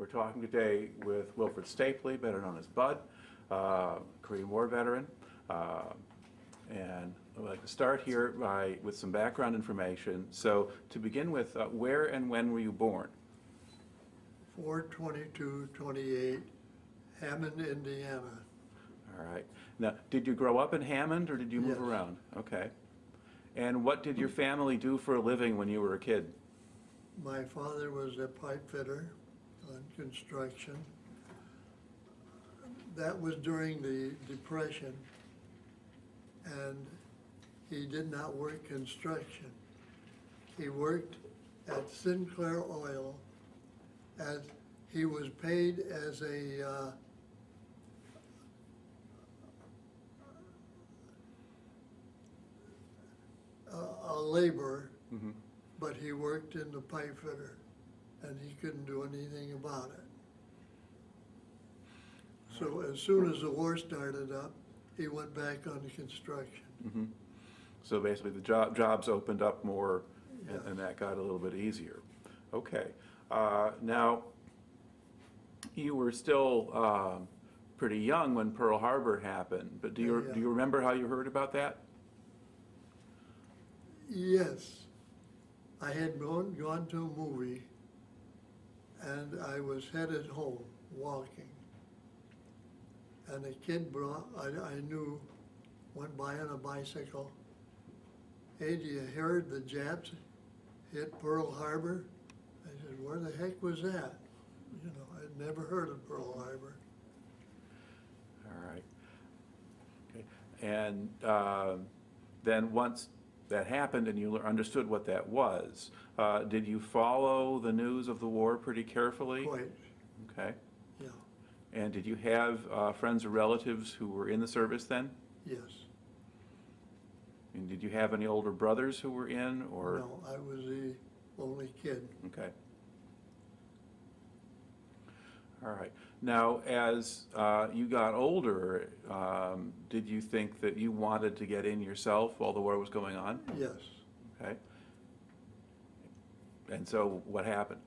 We're talking today with Wilfred Stapley, better known as Bud, Korean War veteran. And I'd like to start here with some background information. So to begin with, where and when were you born? 4/22/28, Hammond, Indiana. All right. Now, did you grow up in Hammond or did you move Yes. around? Okay. And what did your family do for a living when you were a kid? My father was a pipe fitter on construction. That was during the Depression, and he did not work construction. He worked at Sinclair Oil as he was paid as a laborer, but he worked in the pipe fitter, and he couldn't do anything about it. So as soon as the war started up, he went back on the construction. So basically the jobs opened up more Yeah. and that got a little bit easier. Okay. Now, you were still pretty young when Pearl Harbor happened, but do Yeah. you remember how you heard about that? Yes, I had gone to a movie, and I was headed home, walking. And a kid I knew, went by on a bicycle. Hey, do you hear the Japs hit Pearl Harbor? I said, where the heck was that? You know, I'd never heard of Pearl Harbor. All right. Okay. And then once that happened and you understood what that was, did you follow the news of the war pretty carefully? Quite, Okay. yeah, And did you have friends or relatives who were in the service then? yes. And did you have any older brothers who were in, or? No, I was the only kid. Okay. All right. Now, as you got older, did you think that you wanted to get in yourself while the war was going on? Yes. Okay. And so what happened?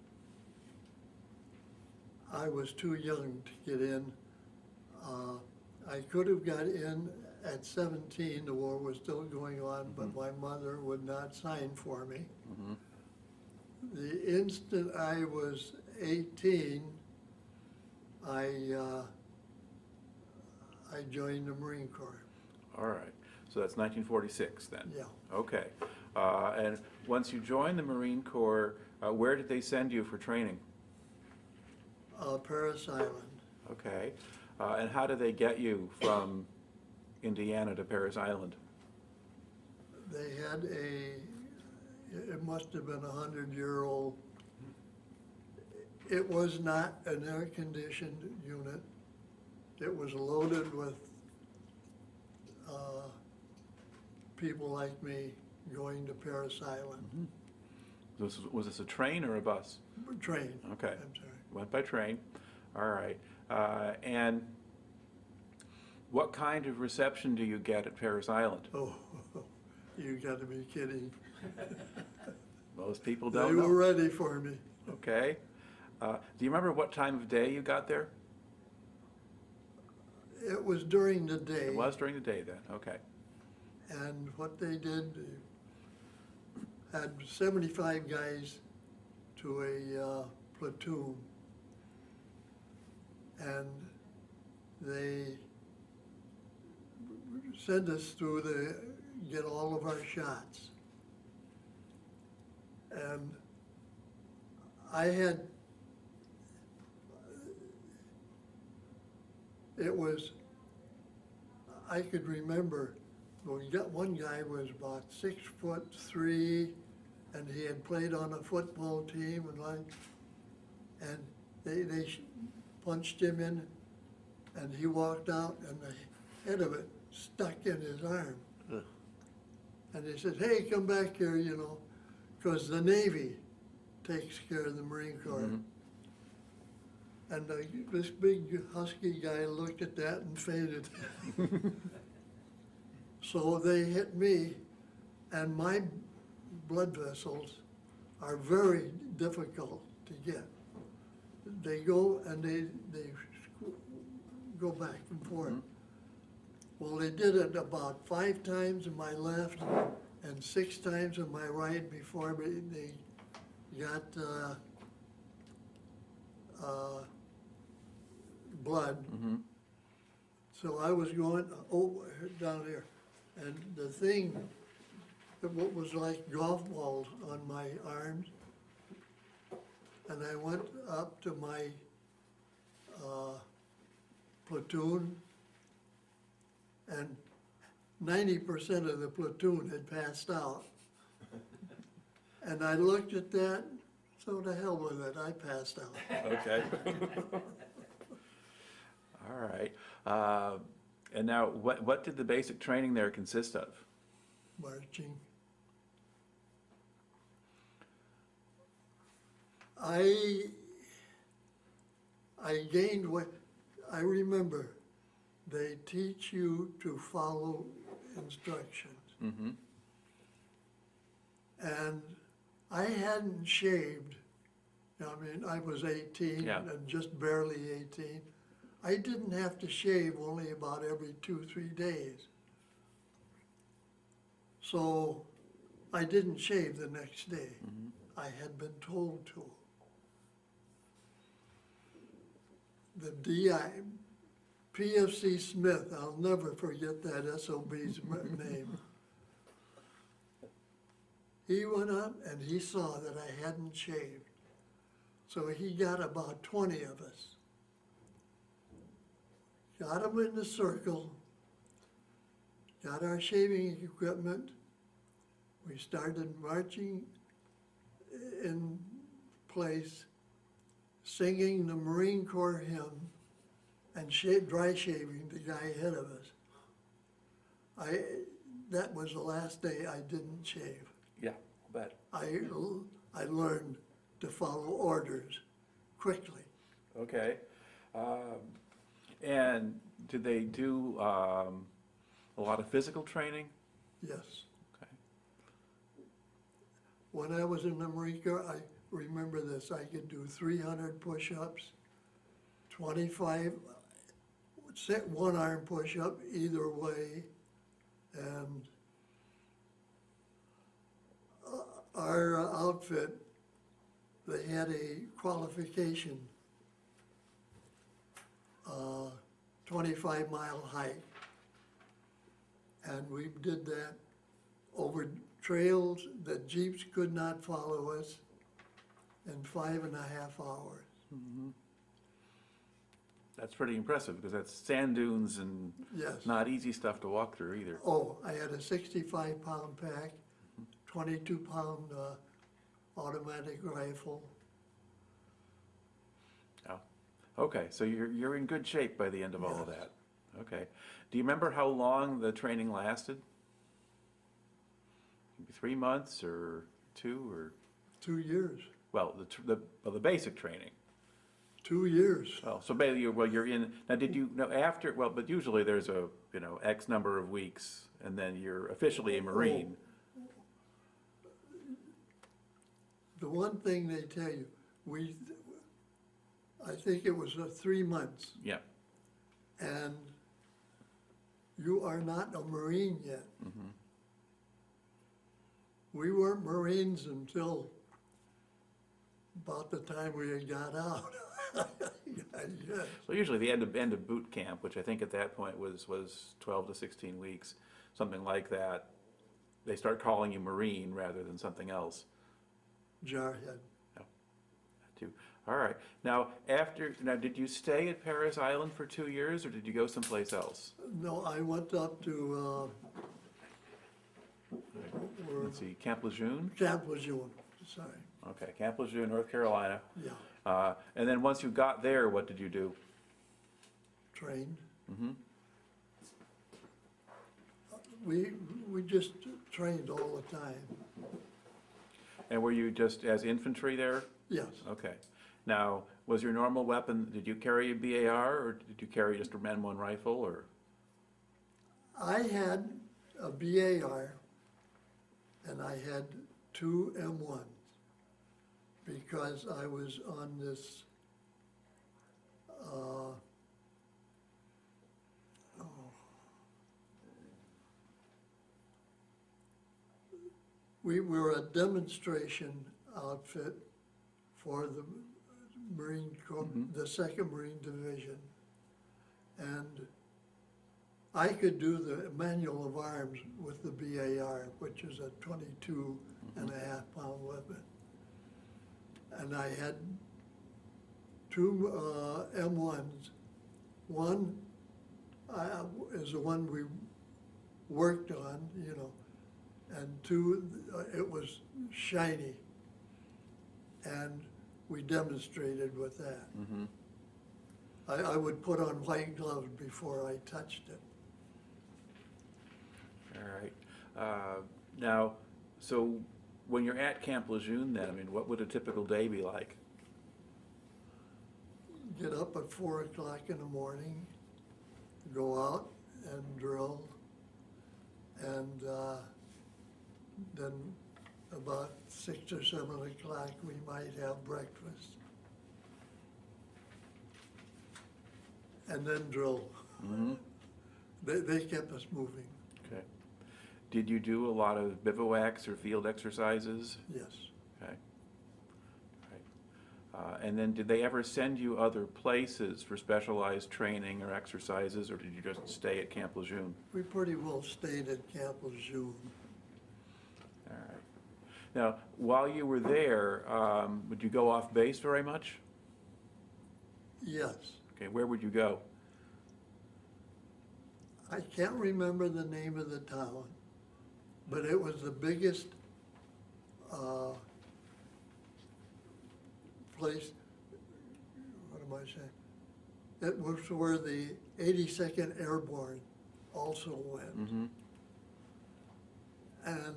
I was too young to get in. I could have got in at 17, the war was still going on, but my mother would not sign for me. The instant I was 18, I joined the Marine Corps. All right. So that's 1946 then? Yeah. Okay. And once you joined the Marine Corps, where did they send you for training? Parris Island. Okay. And how did they get you from Indiana to Parris Island? They had it must have been a 100-year-old. It was not an air-conditioned unit. It was loaded with people like me going to Parris Island. Was this a train or a bus? Train. Okay. I'm sorry. Went by train. All right. And what kind of reception do you get at Parris Island? Oh, you got to be kidding. Most people They don't know. were ready for me. Okay. Do you remember what time of day you got there? It was during the day. It was during the day then. Okay. And what they did, they had 75 guys to a platoon. And they sent us through get all of our shots. And I had, I could remember, one guy was about 6'3", and he had played on a football team, and they punched him in, and he walked out, and the head of it stuck in his arm. Ugh. And they said, hey, come back here, you know, because the Navy takes care of the Marine Corps. And this big husky guy looked at that and fainted. So they hit me, and my blood vessels are very difficult to get. they go and they go back and forth. Well, they did it about 5 times in my left and 6 times in my right before they got blood. So I was going down here, and the thing, what was like golf balls on my arms, and I went up to my platoon, and 90% of the platoon had passed out. And I looked at that, so to hell with it, I passed out. Okay. All right. And now, what did the basic training there consist of? Marching. I gained what, I remember, they teach you to follow instructions. And I hadn't shaved. I mean, I was 18 Yeah. and just barely 18. I didn't have to shave only about every 2-3 days. So I didn't shave the next day. I had been told to. The PFC Smith, I'll never forget that SOB's name. He went up and he saw that I hadn't shaved. So he got about 20 of us. Got them in the circle, got our shaving equipment. We started marching in place, singing the Marine Corps hymn and dry shaving the guy ahead of us. That was the last day I didn't shave. Yeah, I'll bet. I learned to follow orders quickly. Okay. And did they do a lot of physical training? Yes. Okay. When I was in the Marine Corps, I remember this, I could do 300 push-ups, 25 one-arm push-up either way, and our outfit, they had a qualification, 25-mile hike. And we did that over trails that Jeeps could not follow us in 5.5 hours. That's pretty impressive, because that's sand dunes and Yes. not easy stuff to walk through either. Oh, I had a 65-pound pack, 22-pound automatic rifle. Oh. Okay, so you're in good shape by the end of all of Yes. that. Okay. Do you remember how long the training lasted? Maybe 3 months or 2 or? 2 years. Well, the basic training. 2 years. Oh, so basically, you're in, now did you, no, after, well, but usually there's a, X number of weeks, and then you're officially a Marine. The one thing they tell you, I think it was 3 months, Yeah. and you are not a Marine yet. We weren't Marines until about the time we had got out. Yes. So usually the end of boot camp, which I think at that point was 12 to 16 weeks, something like that, they start calling you Marine rather than something else. Jarhead. Too. All right. Now, did you stay at Parris Island for 2 years, or did you go someplace else? No, I went up to Let's see, Camp Lejeune? Camp Lejeune, sorry. Okay, Camp Lejeune, North Carolina. Yeah, And then once you got there, what did you do? trained. Mm-hmm. We just trained all the time. And were you just as infantry there? Yes, Okay. Now, was your normal weapon, did you carry a BAR, or did you carry just a M1 rifle, or? I had a BAR and I had 2 M1s because I was on this oh, we were a demonstration outfit for the Marine Corps, the Second Marine Division. And I could do the manual of arms with the BAR, which is a 22 and a half pound weapon. And I had two M1s. One is the one we worked on, you know, and two, it was shiny. And we demonstrated with that. I would put on white gloves before I touched it. All right. Now, so when you're at Camp Lejeune then, I mean, what would a typical day be like? Get up at 4 o'clock in the morning, go out and drill, and then about 6 or 7 o'clock we might have breakfast. And then drill. They kept us moving. Okay. Did you do a lot of bivouacs or field exercises? Yes. Okay. Right. And then did they ever send you other places for specialized training or exercises, or did you just stay at Camp Lejeune? We pretty well stayed at Camp Lejeune. All right. Now, while you were there, would you go off base very much? Yes. Okay, where would you go? I can't remember the name of the town, but it was the biggest place, what am I saying? It was where the 82nd Airborne also went. And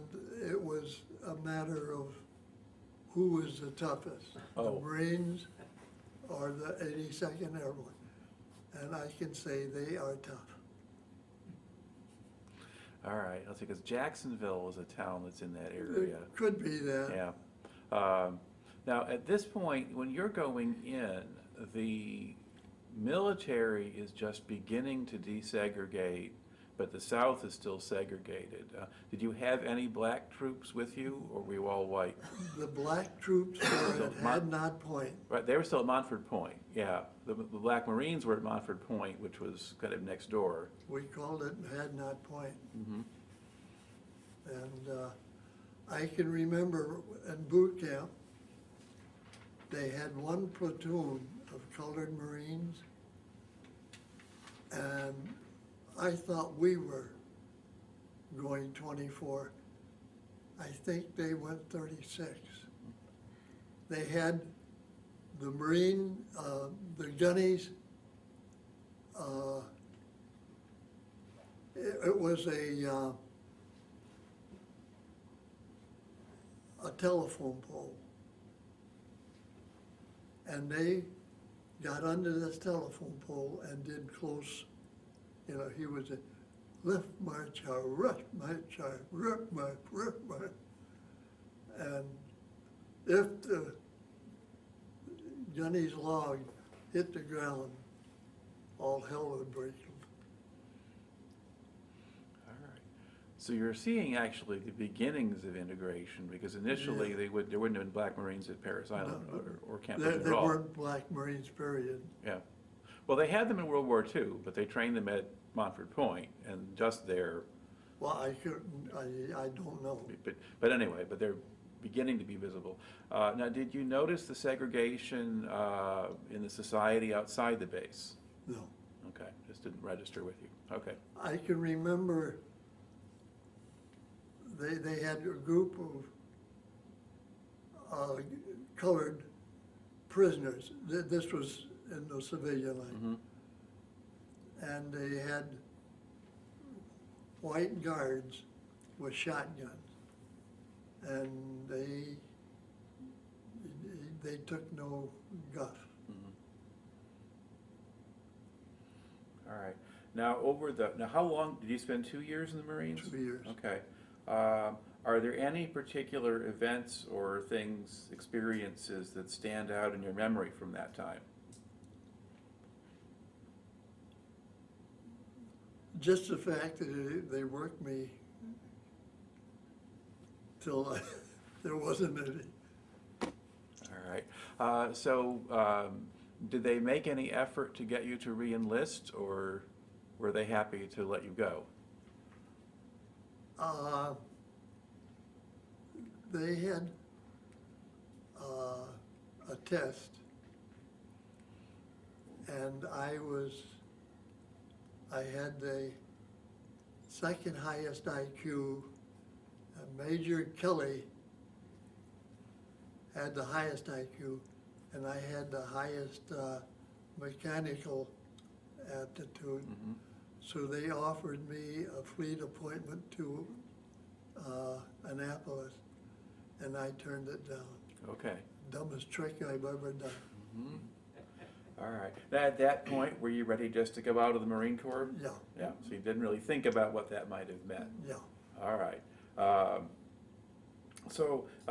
it was a matter of who was the toughest, the Marines or the 82nd Airborne. And I can say they are tough. All right, let's see, because Jacksonville is a town that's in that area. It could be that. Yeah. Now, at this point, when you're going in, the military is just beginning to desegregate, but the South is still segregated. Did you have any black troops with you, or were you all white? The black troops were at Hadnot Point. Right, they were still at Montford Point, yeah. The Black Marines were at Montford Point, which was kind of next door. We called it Hadnot Point. And I can remember in boot camp, they had one platoon of colored Marines, and I thought we were going 24. I think they went 36. They had the Marine, the gunnies. It was a telephone pole. And they got under this telephone pole and did close, you know, he was a left march, a rush march, a rush march, rush march. And if the gunny's log hit the ground, all hell would break loose. All right. So you're seeing actually the beginnings of integration, because initially there wouldn't have been Black Marines at Parris Island or Camp Lejeune They at all. weren't Black Marines, period. Yeah. Well, they had them in World War II, but they trained them at Montford Point, and just there. Well, I don't know. But anyway, but they're beginning to be visible. Now, did you notice the segregation in the society outside the base? No. Okay, just didn't register with you. Okay. I can remember they had a group of colored prisoners. This was in the civilian line. And they had white guards with shotguns. And they took no guff. All right. Now, how long, did you spend 2 years in the Marines? 2 years. Okay. Are there any particular events or things, experiences that stand out in your memory from that time? Just the fact that they worked me till there wasn't any. All right. Did they make any effort to get you to re-enlist, or were they happy to let you go? They had a test, and I had the second highest IQ. Major Kelly had the highest IQ, and I had the highest mechanical aptitude. Mm-hmm. So they offered me a fleet appointment to Annapolis, and I turned it down. Okay. Dumbest trick I've ever done. Mm-hmm. All right. Now, at that point, were you ready just to go out of the Marine Corps? Yeah. Yeah. So you didn't really think about what that might have meant. Yeah. All right.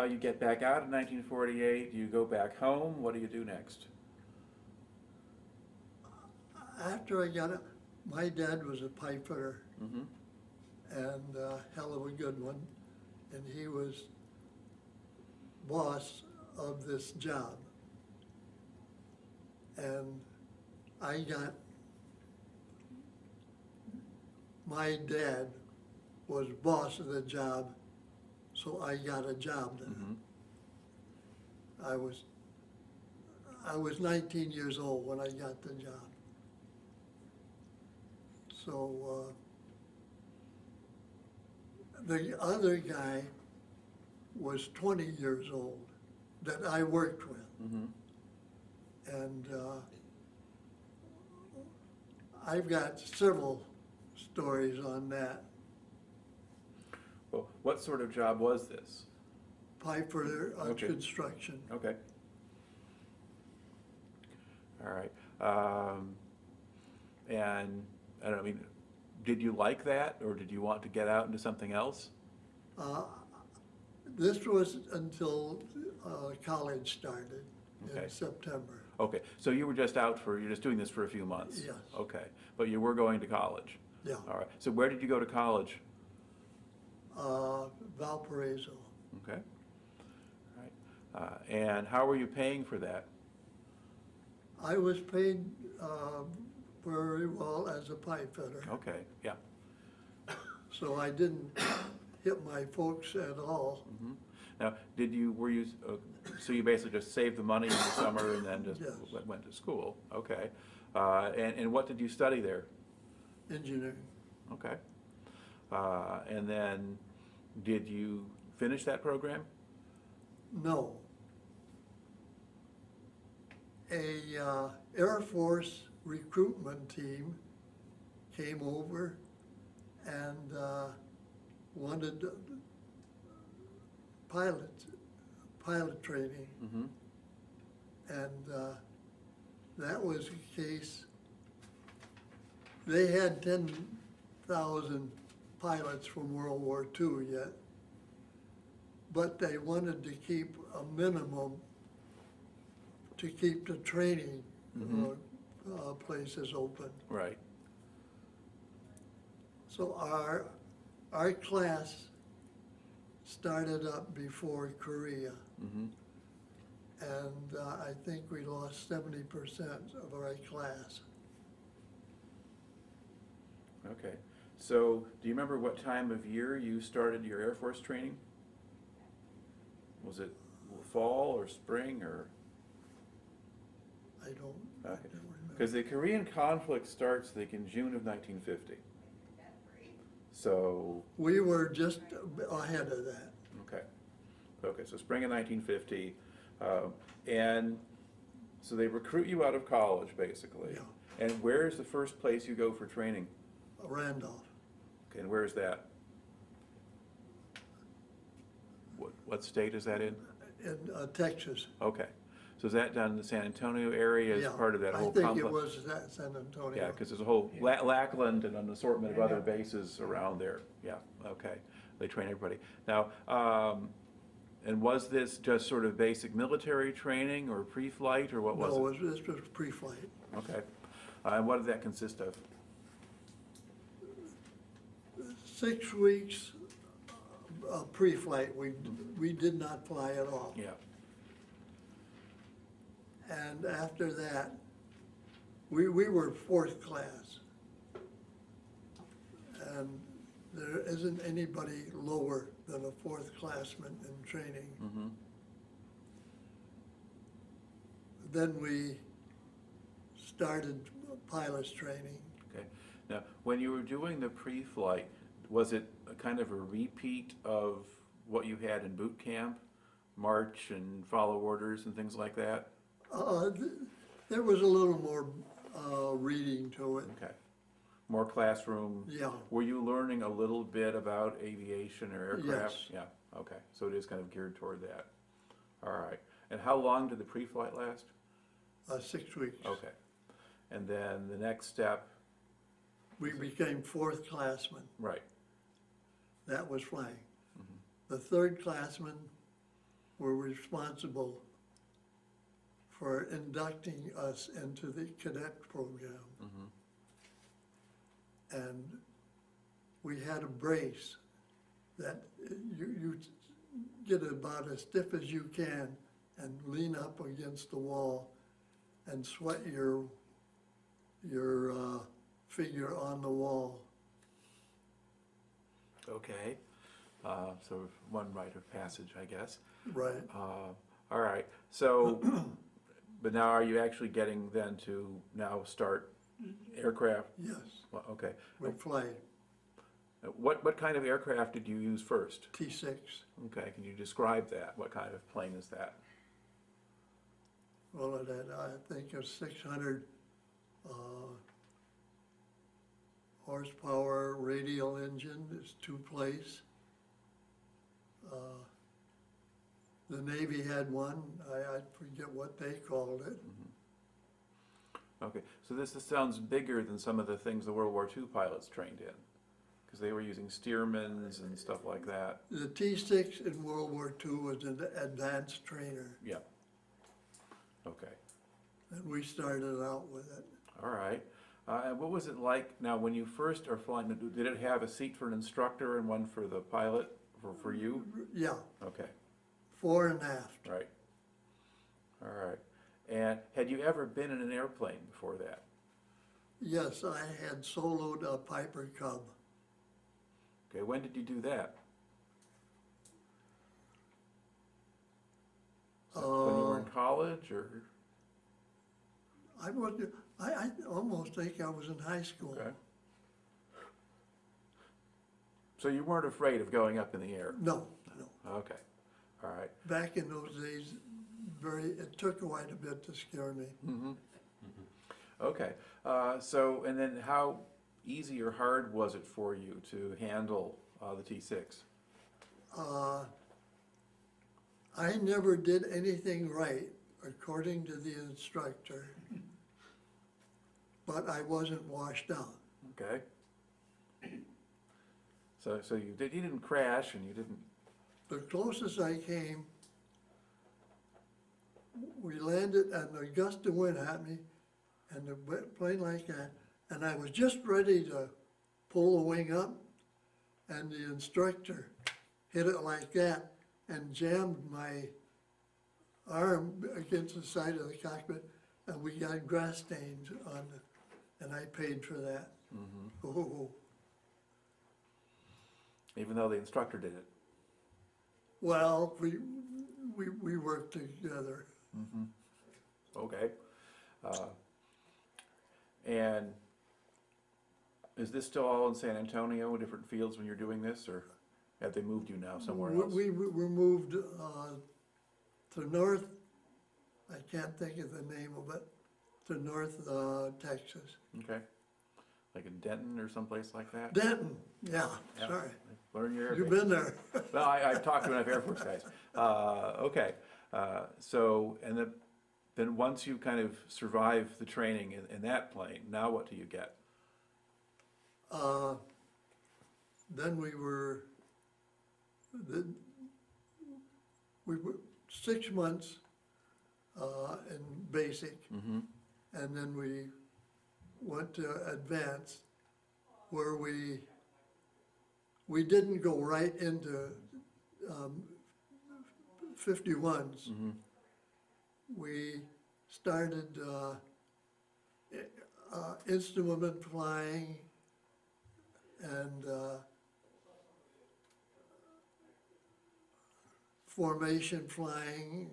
You get back out in 1948. You go back home. What do you do next? After I got it, my dad was a pipefitter, Mm-hmm. and a hell of a good one, and he was boss of this job. And my dad was boss of the job, so I got a job there. Mm-hmm. I was 19 years old when I got the job. So the other guy was 20 years old that I worked with. Mm-hmm. And I've got several stories on that. Well, what sort of job was this? Pipefitter on Okay. construction. Okay. All right. And I don't know, I mean, did you like that, or did you want to get out into something else? This was until college started Okay. in September. Okay, so you're just doing this for a few months? Yes. Okay, but you were going to college? Yeah. All right, so where did you go to college? Valparaiso. Okay. All right. And how were you paying for that? I was paid very well as a pipe fitter, Okay, yeah. so I didn't hit my folks at all. Mhm. Now, so you basically just saved the money in the summer and then just Yes. went to school? Okay. And what did you study there? Engineering. Okay. And then, did you finish that program? No. A Air Force recruitment team came over and wanted pilot training. Mm-hmm. And that was the case. They had 10,000 pilots from World War II yet, but they wanted to keep a minimum to keep the training places open. Right. So our class started up before Korea, Mm-hmm. and I think we lost 70% of our class. Okay. So, do you remember what time of year you started your Air Force training? Was it fall or spring or? I don't Okay. remember. Because the Korean conflict starts, I think, in June of 1950. So, We were just ahead of that. okay. Okay, so spring of 1950. And so they recruit you out of college, basically. Yeah. And where's the first place you go for training? Randolph. Okay, and where's that? What state is that in? In Texas. Okay. So is that down in the San Antonio area as Yeah, part of that whole I think complex? it was that San Antonio. Yeah, because there's a whole Lackland and an assortment of other bases around there. Yeah, okay. They train everybody. Now, and was this just sort of basic military training or pre-flight, or what was No, it? this was pre-flight. Okay. And what did that consist of? 6 weeks pre-flight, we did not fly at all. Yeah. And after that, we were fourth class. And there isn't anybody lower than a fourth classman in training. Mm-hmm. Then we started pilot's training. Okay. Now, when you were doing the pre-flight, was it a kind of a repeat of what you had in boot camp? March and follow orders and things like that? There was a little more reading to it. Okay. More classroom? Yeah. Were you learning a little bit about aviation or aircraft? Yes. Yeah, okay. So it is kind of geared toward that. All right. And how long did the pre-flight last? 6 weeks. Okay. And then the next step? We became fourth classmen. Right. That was flying. Mm-hmm. The third classmen were responsible for inducting us into the cadet program. Mm-hmm. And we had a brace that you get about as stiff as you can and lean up against the wall and sweat your figure on the wall. Okay. So one rite of passage, I guess. Right. All right. So, but now are you actually getting then to now start aircraft? Yes, Well, okay. we fly What kind of aircraft did you use first? T6. Okay, can you describe that? What kind of plane is that? Well, it had, I think, a 600 horsepower radial engine. It's two-place. The Navy had one. I forget what they called it. Okay, so this sounds bigger than some of the things the World War II pilots trained in, because they were using Stearmans and stuff like that. The T6 in World War II was an advanced trainer, Yeah. Okay. and we started out with it. All right. And what was it like now when you first are flying? Did it have a seat for an instructor and one for the pilot, for you? Yeah, Okay, fore and aft. right. All right. And had you ever been in an airplane before that? Yes, I had soloed a Piper Cub. Okay, when did you do that? When you were in college, or? I almost think I was in high school. Okay. So you weren't afraid of going up in the air? No. Okay, all right. Back in those days, it took quite a bit to scare me. Mm-hmm. Okay, so, and then how easy or hard was it for you to handle the T6? I never did anything right, according to the instructor, but I wasn't washed out. Okay. So you didn't crash and you didn't. The closest I came, we landed and a gust of wind hit me and the plane like that, and I was just ready to pull the wing up, and the instructor hit it like that and jammed my arm against the side of the cockpit, and we got grass stains on it, and I paid for that. Mm-hmm. Oh. Even though the instructor did it? Well, we worked together. Mm-hmm. Okay. And is this still all in San Antonio, different fields when you're doing this, or have they moved you now somewhere else? We were moved to North, I can't think of the name of it, to North Texas. Okay. Like in Denton or someplace like that? Denton, yeah, Yeah. sorry. Learn your You've airbase. been there. Well, I've talked to enough Air Force guys. Okay. So, and then once you kind of survive the training in that plane, now what do you get? Then we were 6 months in basic, Mm-hmm. and then we went to advanced, where we we didn't go right into 51s. We started instrument flying and formation flying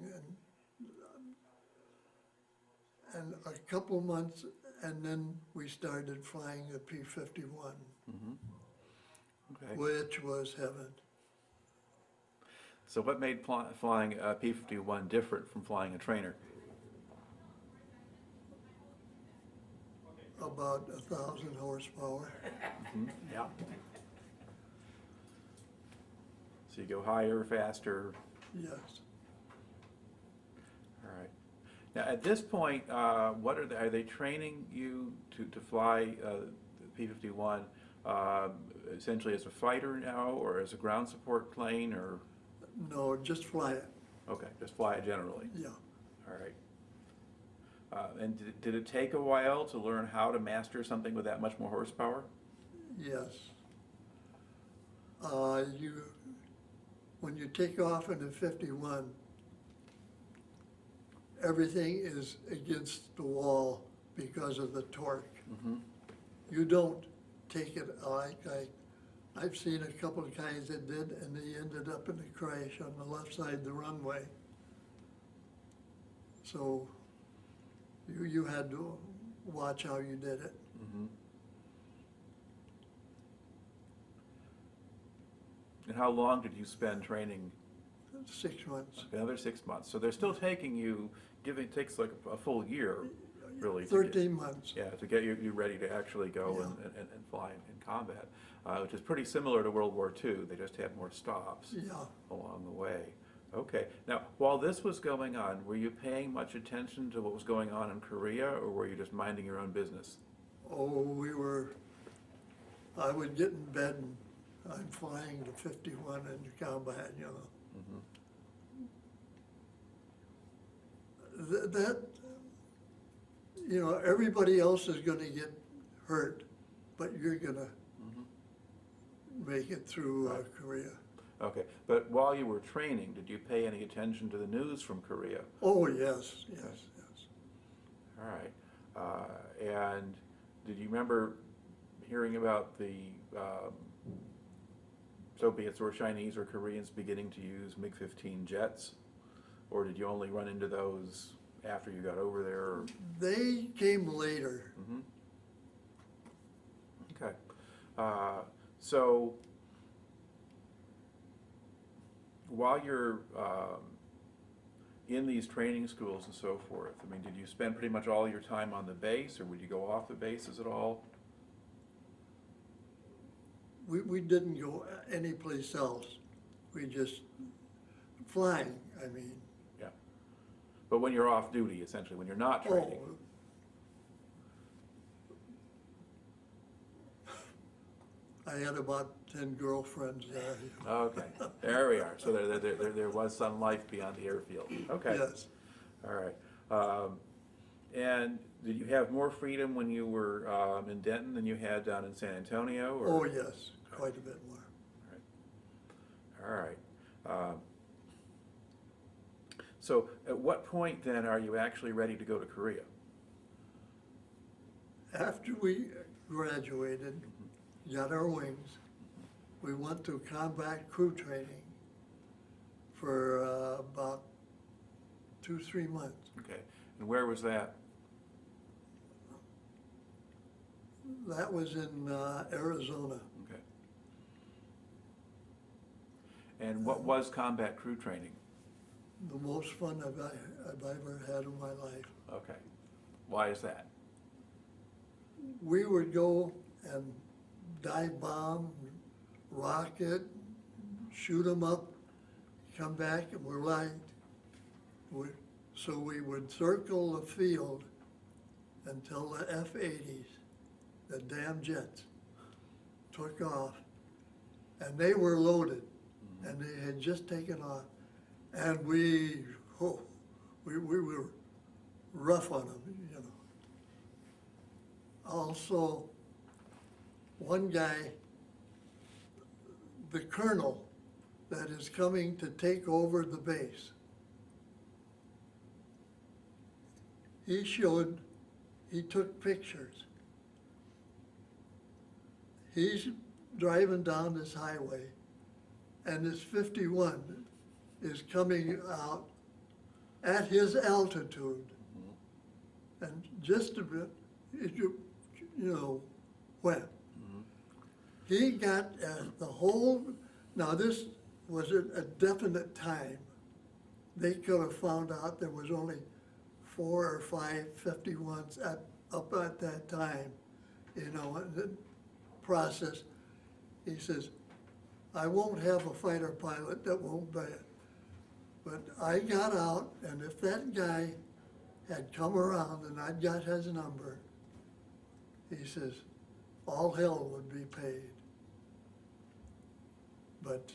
and a couple months, and then we started flying the P-51, Okay. which was heaven. So what made flying a P-51 different from flying a trainer? About 1,000 horsepower. Yeah. So you go higher, faster. Yes. All right. Now, at this point, what are they training you to fly the P-51 essentially as a fighter now, or as a ground support plane, or? No, just fly it. Okay, just fly it generally. Yeah. All right. And did it take a while to learn how to master something with that much more horsepower? Yes. When you take off in a 51, everything is against the wall because of the torque. You don't take it I've seen a couple of guys that did, and they ended up in a crash on the left side of the runway. So you had to watch how you did it. And how long did you spend training? 6 months. Another 6 months. So they're still taking you, it takes like a full year, really. 13 months. Yeah, to get you ready to actually go Yeah. and fly in combat, which is pretty similar to World War II. They just had more stops Yeah. along the way. Okay. Now, while this was going on, were you paying much attention to what was going on in Korea, or were you just minding your own business? Oh, I would get in bed and I'm flying the 51 in combat, you know. That, you know, everybody else is gonna get hurt, but you're gonna make it through Korea. Okay. But while you were training, did you pay any attention to the news from Korea? Oh, yes, yes, yes. All right. And did you remember hearing about the Soviets or Chinese or Koreans beginning to use MiG-15 jets? Or did you only run into those after you got over there? Or? They came later. Okay. So while you're in these training schools and so forth, I mean, did you spend pretty much all your time on the base, or would you go off the bases at all? We didn't go anyplace else. We just flying, I mean. Yeah. But when you're off duty, essentially, when you're not training. I had about 10 girlfriends there. Okay, there we are. So there was some life beyond the airfield. Okay. Yes. All right. And did you have more freedom when you were in Denton than you had down in San Antonio? Or? Oh, yes, quite a bit more. All right. So at what point then are you actually ready to go to Korea? After we graduated, got our wings, we went to combat crew training for about 2-3 months. Okay. And where was that? That was in Arizona. Okay. And what was combat crew training? The most fun I've ever had in my life. Okay. Why is that? We would go and dive bomb, rocket, shoot them up, come back, and we're light. So we would circle the field until the F-80s, the damn jets, took off, and they were loaded, and they had just taken off, and we were rough on them, you know. Also, one guy, the colonel that is coming to take over the base. He took pictures. He's driving down this highway, and this 51 is coming out at his altitude. And just a bit, went. He got the whole, now this was a definite time. They could have found out there was only 4 or 5 51s up at that time, in the process. He says, I won't have a fighter pilot that won't bet. But I got out, and if that guy had come around and I'd got his number, he says, all hell would be paid. But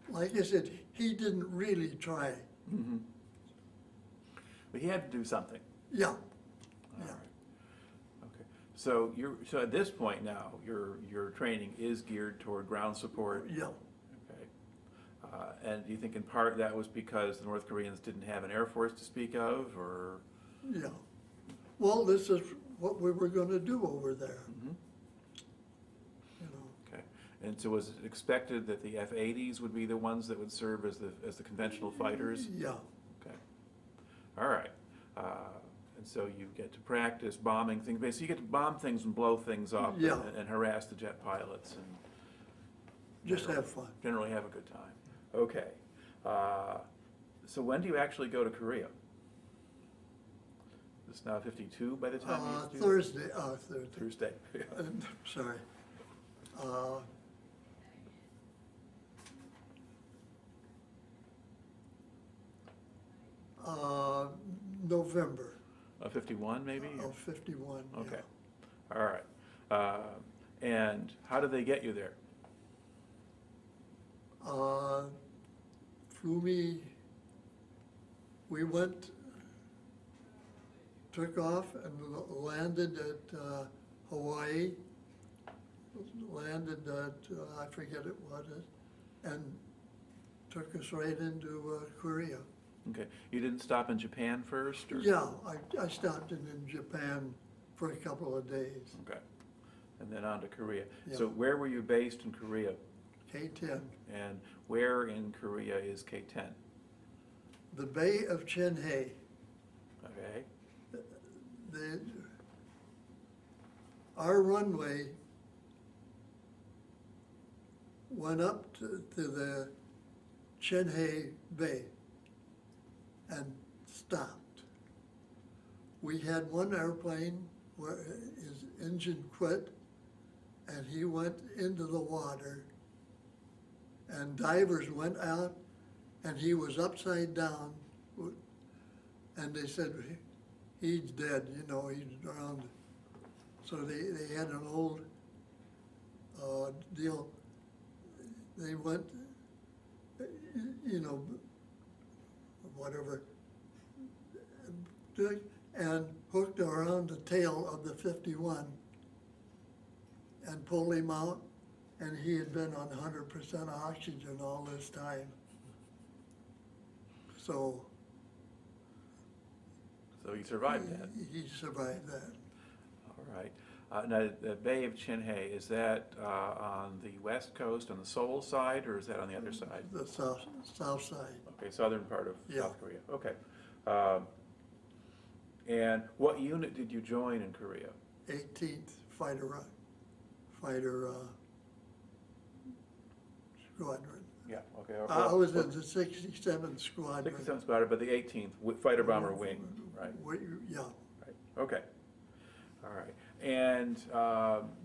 like I said, he didn't really try. Mm-hmm. But he had to do something. Yeah. All right. Okay. So at this point now, your training is geared toward ground support. Yeah. And do you think in part that was because the North Koreans didn't have an Air Force to speak of, or? Yeah. Well, this is what we were going to do over there. Mm-hmm. Okay. And so was it expected that the F-80s would be the ones that would serve as the conventional fighters? Yeah. Okay. All right. And so you get to practice bombing things. So you get to bomb things and blow things up, yeah, and harass the jet pilots and just have fun. Generally have a good time. Okay. So when do you actually go to Korea? It's now 52 by the time you do Thursday. Thursday. Sorry. November. Of 51 maybe? Of 51, Okay. yeah. All right. And how did they get you there? Flew me, we took off and landed at Hawaii, landed at, I forget it what it, and took us right into Korea. Okay. You didn't stop in Japan first? Or? Yeah, I stopped in Japan for a couple of days. Okay. And then on to Korea. Yeah. So where were you based in Korea? K-10. And where in Korea is K-10? The Bay of Chinhae. Okay. Our runway went up to the Chinhae Bay and stopped. We had one airplane where his engine quit and he went into the water, and divers went out and he was upside down, and they said, he's dead, he's drowned. So they had an old deal. They went, whatever, and hooked around the tail of the 51 and pulled him out, and he had been on 100% oxygen all this time. So he survived that. He survived that. All right. Now, the Bay of Chinhae, is that on the west coast, on the Seoul side, or is that on the other side? The south side. Okay, southern part of Yeah. South Korea. Okay. And what unit did you join in Korea? 18th fighter squadron. Yeah, okay. I was in the 67th squadron. 67th Squadron, but the 18th Fighter Bomber Wing, right? Yeah. Right. Okay. All right. And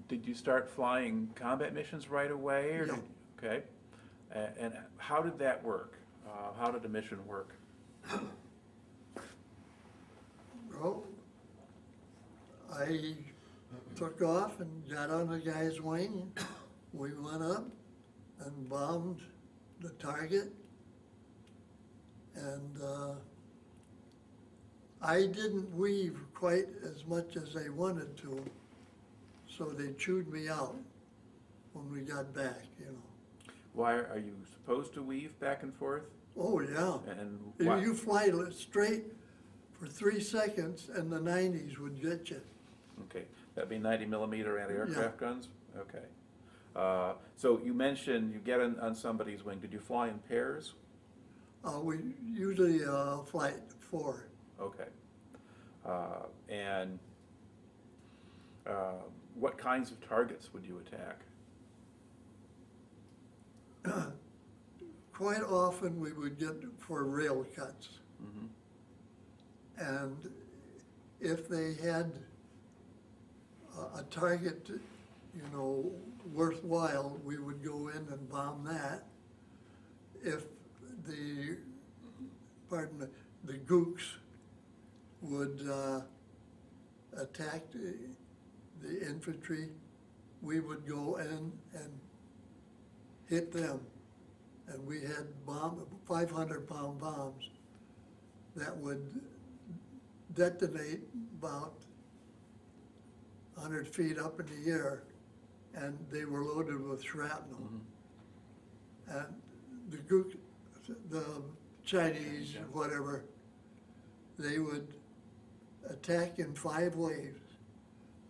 did you start flying combat missions right away? Or Yeah. Okay. And how did that work? How did the mission work? Well, I took off and got on the guy's wing. We went up and bombed the target. And I didn't weave quite as much as they wanted to, so they chewed me out. when we got back, you know. Why are you supposed to weave back and forth? Oh, yeah. And You why? you fly straight for 3 seconds and the 90s would get you. Okay, that'd be 90 millimeter anti-aircraft Yeah. guns? Okay. So you mentioned you get on somebody's wing. Did you fly in pairs? We usually fly 4. Okay. And what kinds of targets would you attack? Quite often we would get for rail cuts. Mhm. And if they had a target, you know, worthwhile, we would go in and bomb that. If the, pardon me, the gooks would attack the infantry, we would go in and hit them. And we had 500-pound bombs that would detonate about 100 feet up in the air, and they were loaded with shrapnel. Mm-hmm. And the Chinese, whatever, they would attack in 5 waves.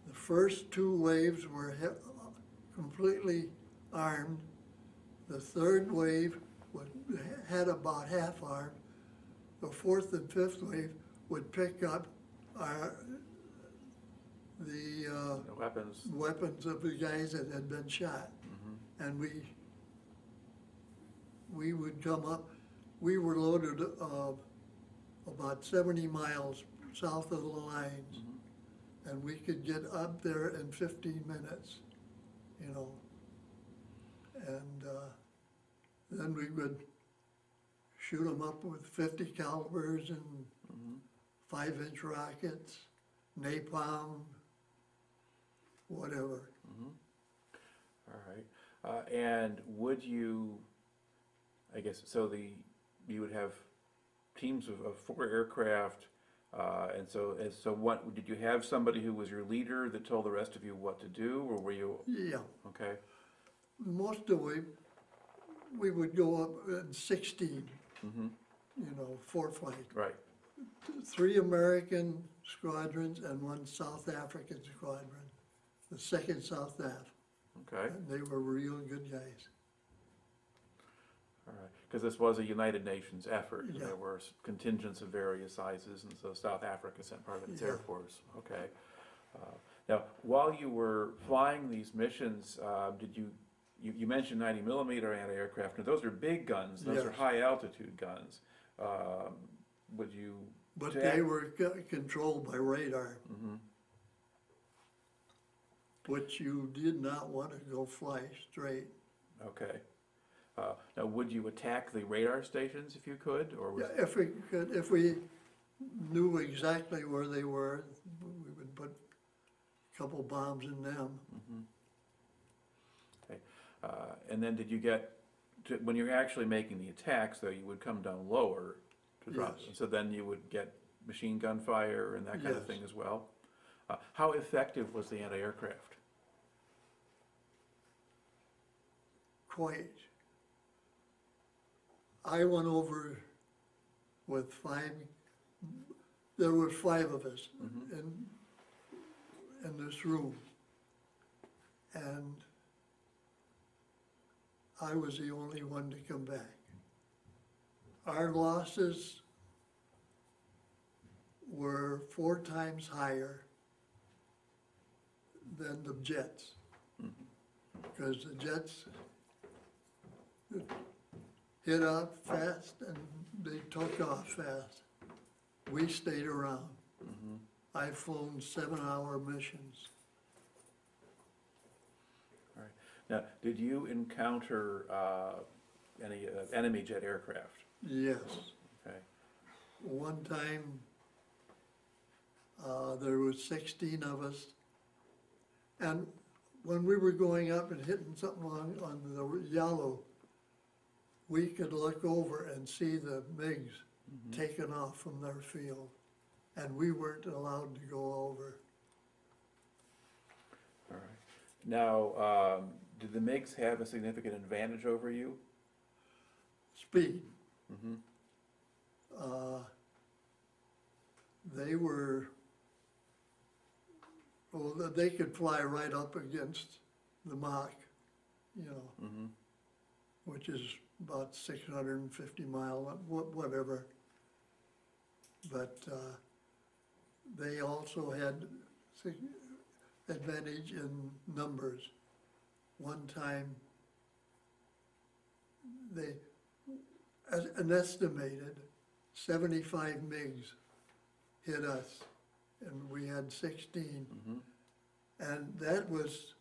The first 2 waves were completely armed. The third wave had about half armed. The 4th and 5th wave would pick up the weapons of the guys that had been shot. Mm-hmm. And we would come up. We were loaded about 70 miles south of the lines, Mm-hmm. and we could get up there in 15 minutes, you know. And then we would shoot them up with 50 calibers and Mm-hmm. 5-inch rockets, napalm, whatever. Mm-hmm. All right. And would you, I guess, so you would have teams of 4 aircraft, and so what, did you have somebody who was your leader that told the rest of you what to do, or were you? Yeah. Okay. Most of we would go up in 16, Mm-hmm. you know, 4 flight. Right. 3 American squadrons and 1 South African squadron, the 2nd South Af. Okay. And they were real good guys. All right. Because this was a United Nations effort. Yeah. There were contingents of various sizes, and so South Africa sent part of its Air Yeah. Force. Okay. Now, while you were flying these missions, did you mentioned 90 millimeter anti-aircraft. Now, those are big guns. Those are Yes. high altitude guns. Would you? But they were controlled by radar, Mm-hmm. which you did not want to go fly straight. Okay. Now, would you attack the radar stations if you could, or was? Yeah, if we knew exactly where they were, we would put a couple bombs in them. Mm-hmm. Okay. And then did you get to, when you're actually making the attacks, though, you would come down lower to drop. Yes. So then you would get machine gun fire and that kind of Yes. thing as well. How effective was the anti-aircraft? Quite. I went over with 5, there were 5 of us Mhm. in this room. And I was the only one to come back. Our losses were 4 times higher than the jets. Because the jets hit up fast and they took off fast. We stayed around. Mm-hmm. I've flown 7-hour missions. All right. Now, did you encounter any enemy jet aircraft? Yes. Okay. One time, there was 16 of us. And when we were going up and hitting something on the yellow, we could look over and see the MiGs taken off from their field. And we weren't allowed to go over. All right. Now, did the MiGs have a significant advantage over you? Speed. Mm-hmm. They were, well, they could fly right up against the Mach, you know, Mm-hmm. which is about 650 mile, whatever. But they also had advantage in numbers. One time, they, as an estimated 75 MiGs hit us, and we had 16. Mm-hmm. And that was,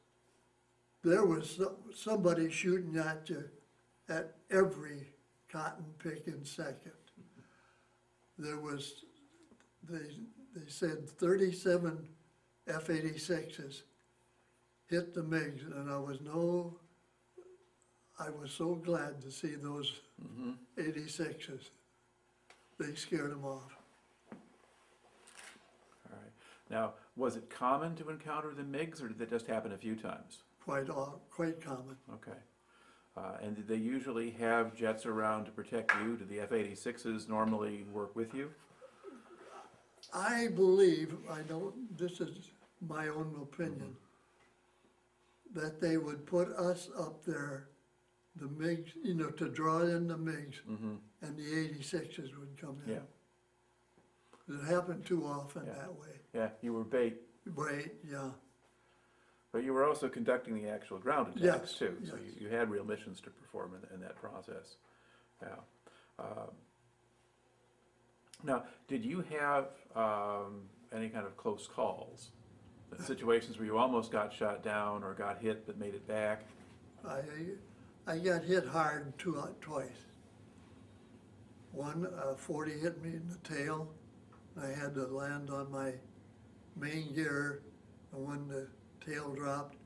there was somebody shooting at you at every cotton picking second. There was, they said 37 F-86s hit the MiGs, and I was so glad to see those Mm-hmm. 86s. They scared them off. All right. Now, was it common to encounter the MiGs, or did that just happen a few times? Quite common. Okay. And did they usually have jets around to protect you? Did the F-86s normally work with you? I believe, I don't, this is my own opinion, that they would put us up there, the MiGs, you know, to draw in the MiGs, Mm-hmm. and the 86s would come in. Yeah. It happened too often Yeah. that way. Yeah, you were bait, Right, yeah. but you were also conducting the actual ground attacks Yes, too. So yes. you had real missions to perform in that process. Yeah. Now, did you have any kind of close calls? Situations where you almost got shot down or got hit but made it back? I got hit hard twice. One, 40 hit me in the tail. I had to land on my main gear, and when the tail dropped,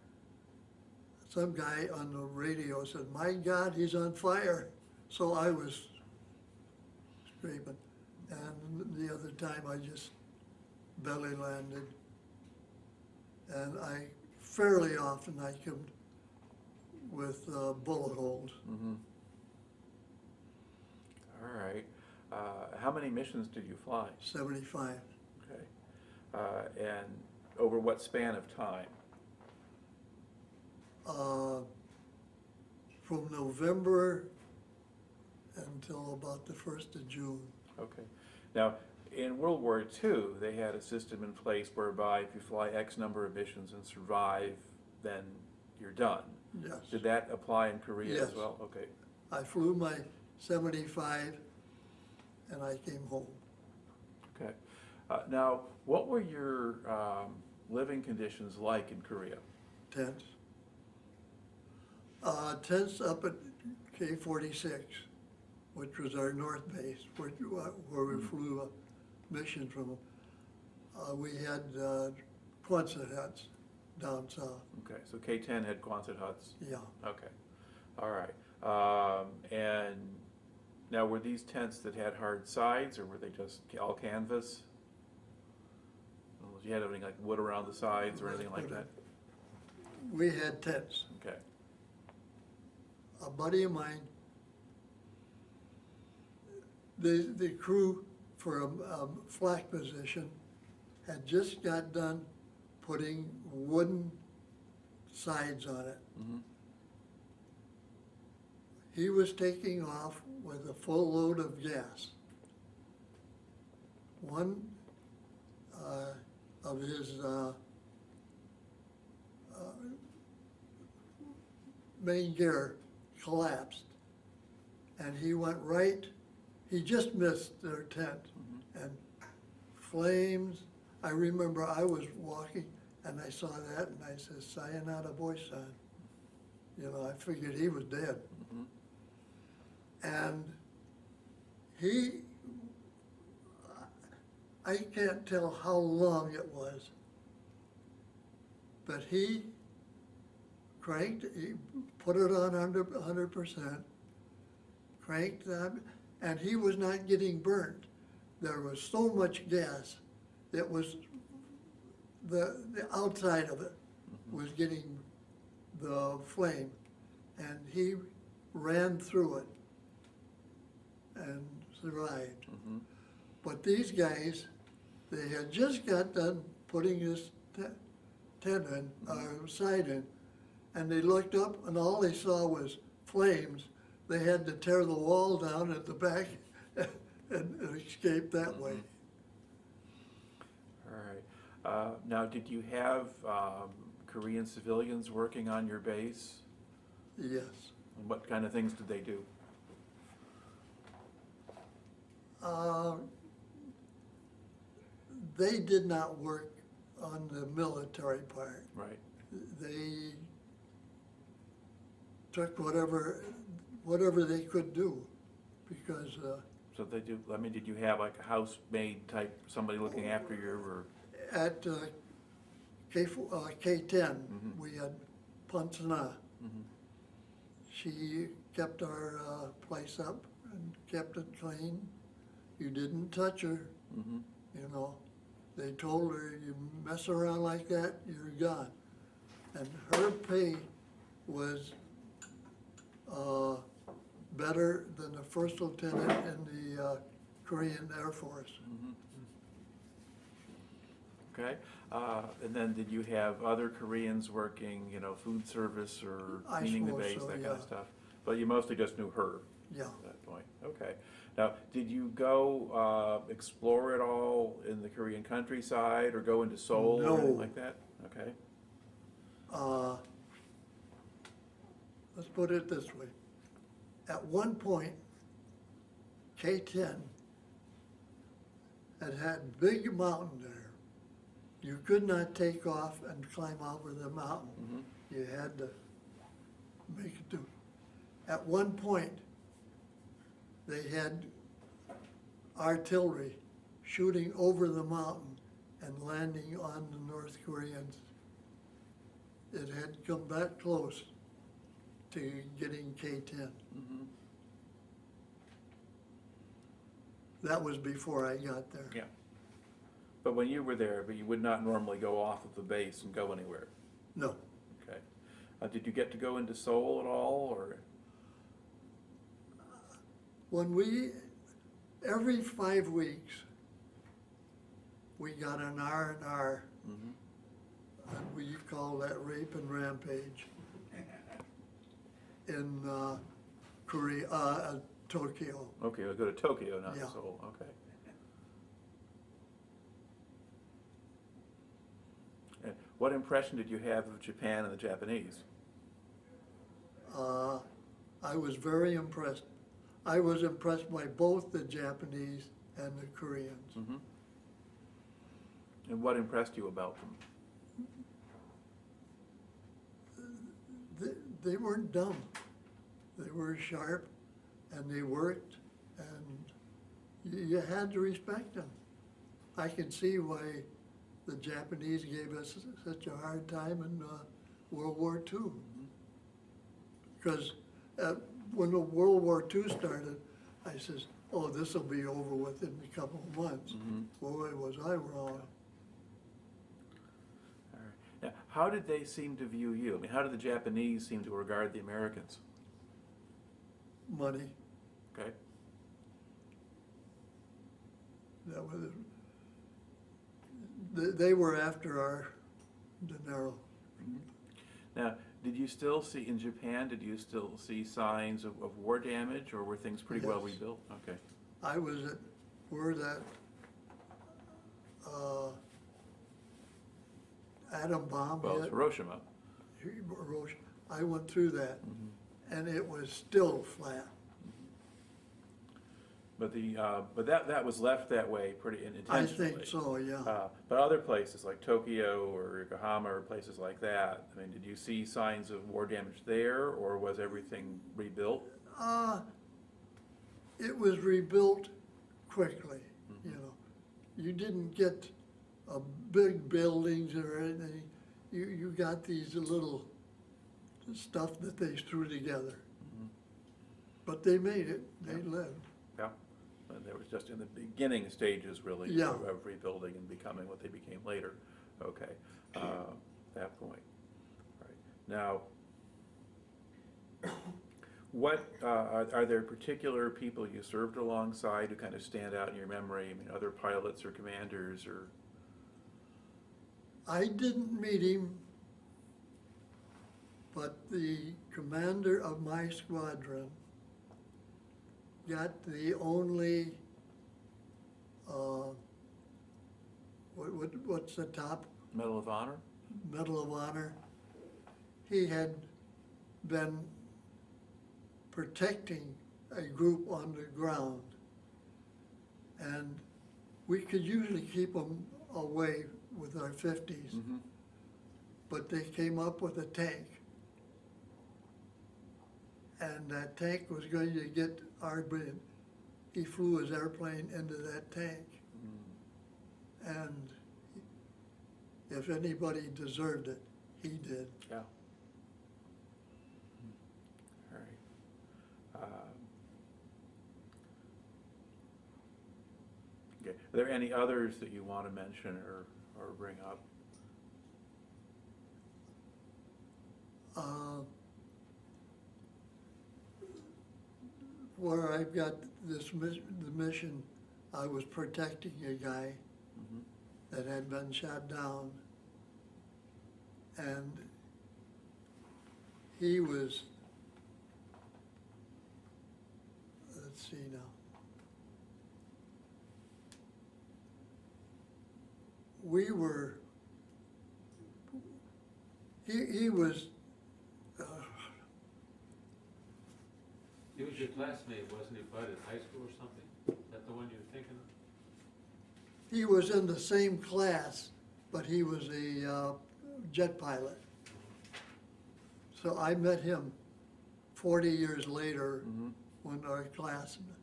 some guy on the radio said, "My God, he's on fire." So I was scraping. And the other time I just belly landed. And fairly often I come with bullet holes. Mm-hmm. All right. How many missions did you fly? 75. Okay. And over what span of time? From November until about the 1st of June. Okay. Now, in World War II, they had a system in place whereby if you fly X number of missions and survive, then you're done. Yes. Did that apply in Korea as Yes. well? Okay. I flew my 75 and I came home. Okay. Now, what were your living conditions like in Korea? Tents. Tents up at K-46, which was our north base, where we flew a mission from. We had Quonset huts down south. Okay, so K-10 had Quonset huts. Yeah. Okay, all right. And now, were these tents that had hard sides, or were they just all canvas? Did you have anything like wood around the sides or anything like that? We had tents. Okay. A buddy of mine, the crew for a flak position had just got done putting wooden sides on it. Mm-hmm. He was taking off with a full load of gas. One of his main gear collapsed, and he went right, he just missed their tent, and flames. I remember I was walking and I saw that and I said, "Sayonara, boy, son." You know, I figured he was dead. Mm-hmm. And I can't tell how long it was, but he put it on 100%, cranked that, and he was not getting burnt. There was so much gas, it was, the outside of it was getting the flame, and he ran through it and survived. Mm-hmm. But these guys, they had just got done putting this tent in, side in, and they looked up and all they saw was flames. They had to tear the wall down at the back and escape that way. All right. Now, did you have Korean civilians working on your base? Yes. And what kind of things did they do? They did not work on the military part. Right. They took whatever they could do, because So they do, I mean, did you have like a housemaid type, somebody looking after you, or? at K10, we had Pansana. Mhm. She kept our place up and kept it clean. You didn't touch her, Mhm. you know. They told her, you mess around like that, you're gone. And her pay was better than the first lieutenant in the Korean Air Force. Okay, and then did you have other Koreans working, you know, food service or I cleaning the suppose base, so, that kind yeah. of stuff? But you mostly just knew her Yeah. at that point, okay. Now, did you go explore at all in the Korean countryside or go into Seoul or anything No. like that? Okay, Let's put it this way. At one point, K10 had big mountain there. You could not take off and climb over the mountain. Mhm. You had to make it do. At one point, they had artillery shooting over the mountain and landing on the North Koreans. It had come that close to getting K10. Mhm. That was before I got there. Yeah. But when you were there, but you would not normally go off of the base and go anywhere? No, Okay. Did you get to go into Seoul at all, or? every 5 weeks, we got an R&R, Mhm. and we call that rape and rampage in Korea, Tokyo. Okay, we'll go to Tokyo, not Yeah. Seoul, okay. And what impression did you have of Japan and the Japanese? I was very impressed. I was impressed by both the Japanese and the Koreans. Mhm. And what impressed you about them? They weren't dumb. They were sharp, and they worked, and you had to respect them. I can see why the Japanese gave us such a hard time in World War II. Because when the World War II started, I says, oh, this will be over with in a couple of months. Mhm. Boy, was I wrong. All right. Now, how did they seem to view you? I mean, how did the Japanese seem to regard the Americans? Money, Okay. that was, they were after our dinero. Now, did you still see, in Japan, did you still see signs of war damage, or were things pretty well Yes. rebuilt? Okay. I was at where that atom bomb Well, it's hit. Hiroshima. I went through that, Mhm. and it was still flat. But that was left that way pretty I intentionally. think so, yeah. But other places like Tokyo or Yokohama or places like that, I mean, did you see signs of war damage there, or was everything rebuilt? It was rebuilt quickly, Mm-hmm. you know. You didn't get big buildings or anything. You got these little stuff that they threw together. Mhm. But they made it, they Yeah. lived. Yeah, and there was just in the beginning stages, really, Yeah. of rebuilding and becoming what they became later. Okay, that point. Right. Now, What, are there particular people you served alongside who kind of stand out in your memory? I mean, other pilots or commanders or? I didn't meet him, but the commander of my squadron got the only, what's the top? Medal of Honor? Medal of Honor. He had been protecting a group on the ground, and we could usually keep them away with our 50s, Mm-hmm. but they came up with a tank, and that tank was going to get our bin. He flew his airplane into that tank, and if anybody deserved it, he did. Yeah. All right. Okay. Are there any others that you want to mention or bring up? Where I've got this the mission, I was protecting a guy Mm-hmm. that had been shot down, and he was, let's see now. We were, he was, He was your classmate, wasn't he, Bud, at high school or something? Is that the one you're thinking of? he was in the same class, but he was a jet pilot. So I met him 40 years later Mm-hmm. when our classman.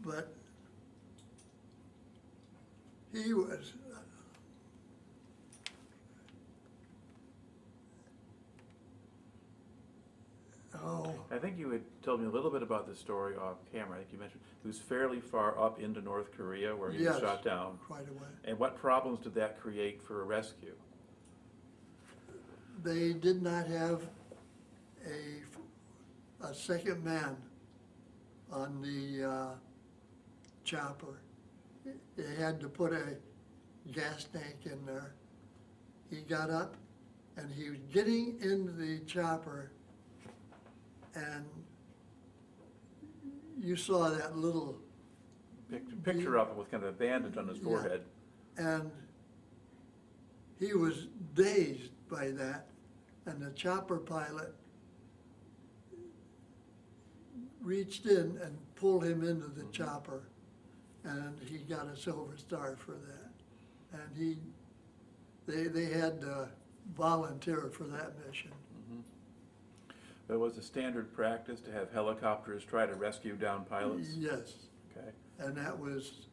But he was, oh, I think you had told me a little bit about this story off camera. I think you mentioned he was fairly far up into North Korea where he was Yes. shot down. quite a way. And what problems did that create for a rescue? They did not have a second man on the chopper. They had to put a gas tank in there. He got up and he was getting in the chopper, and you saw that little, Picture of him with kind of a bandage on his Yeah. forehead. and he was dazed by that, and the chopper pilot reached in and pulled him into the chopper, and he got a Silver Star for that. And they had to volunteer for that mission. There was a standard practice to have helicopters try to rescue down pilots? Yes, Okay. and that was,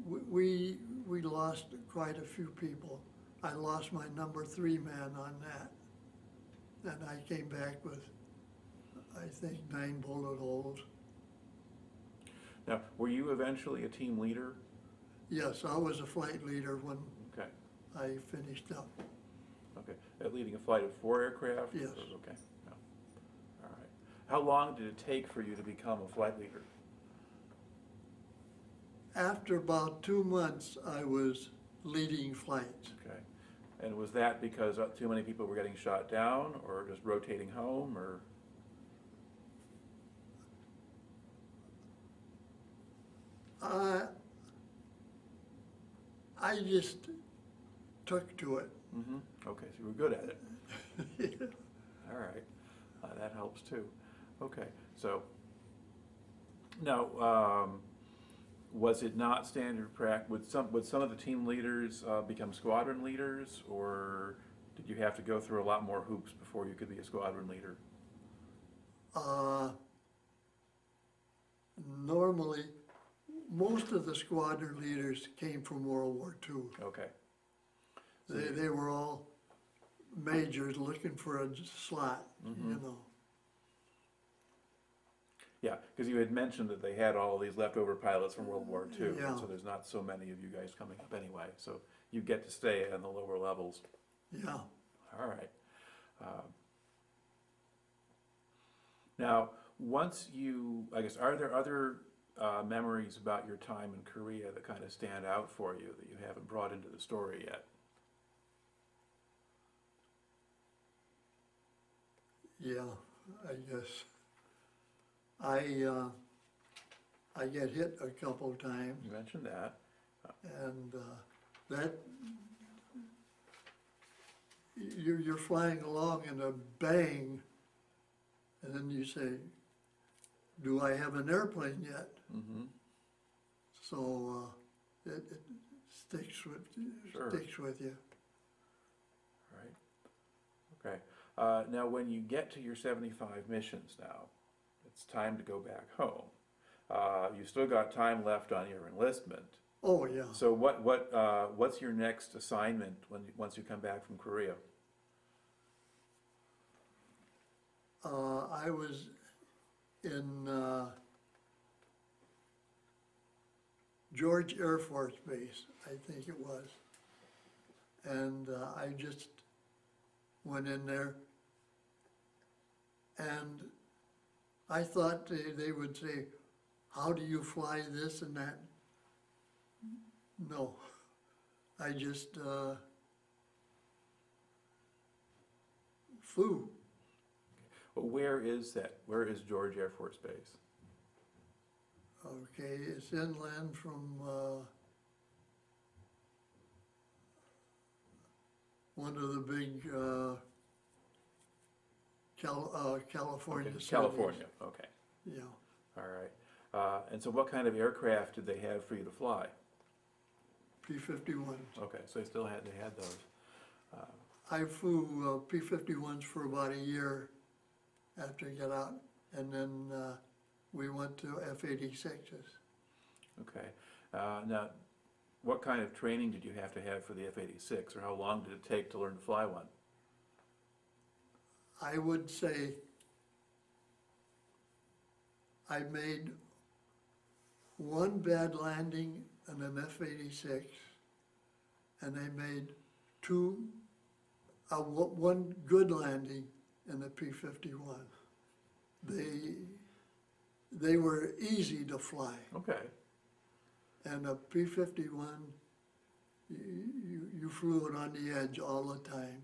we lost quite a few people. I lost my number 3 man on that. And I came back with, I think, 9 bullet holes. Now, were you eventually a team leader? Yes, I was a flight leader when Okay. I finished up. Okay. Leading a flight of 4 aircraft? Yes. Okay. No. All right. How long did it take for you to become a flight leader? After about 2 months, I was leading flights. Okay. And was that because too many people were getting shot down or just rotating home or? I just took to it. Mm-hmm. Okay, so you were good at it. All right, that helps too. Okay, so now, was it not standard practice? Would some of the team leaders become squadron leaders, or did you have to go through a lot more hoops before you could be a squadron leader? Normally, most of the squadron leaders came from World War II. Okay. They were all majors looking for a slot, you know. Yeah, because you had mentioned that they had all these leftover pilots from World War II, Yeah. and so there's not so many of you guys coming up anyway. So you get to stay in the lower levels. Yeah. All right. Now, once you, I guess, are there other memories about your time in Korea that kind of stand out for you that you haven't brought into the story yet? Yeah, I guess. I get hit a couple times, You mentioned that. and that, you're flying along and a bang, and then you say, do I have an airplane yet? Mm-hmm. So it sticks with, Sure. sticks with you. Right. Okay. Now, when you get to your 75 missions now, it's time to go back home. You still got time left on your enlistment. Oh, yeah. So what's your next assignment once you come back from Korea? I was in George Air Force Base, I think it was. And I just went in there, and I thought they would say, how do you fly this and that? No, I just flew. Well, where is that? Where is George Air Force Base? Okay, it's inland from one of the big California Okay, cities. California, okay. Yeah, All right. And so what kind of aircraft did they have for you to fly? P-51. Okay, so they had those. I flew P-51s for about a year after I got out, and then we went to F-86s. Okay. Now, what kind of training did you have for the F-86, or how long did it take to learn to fly one? I would say I made one bad landing in an F-86, and I made one good landing in the P-51. They were easy to fly, Okay. and a P-51, you flew it on the edge all the time.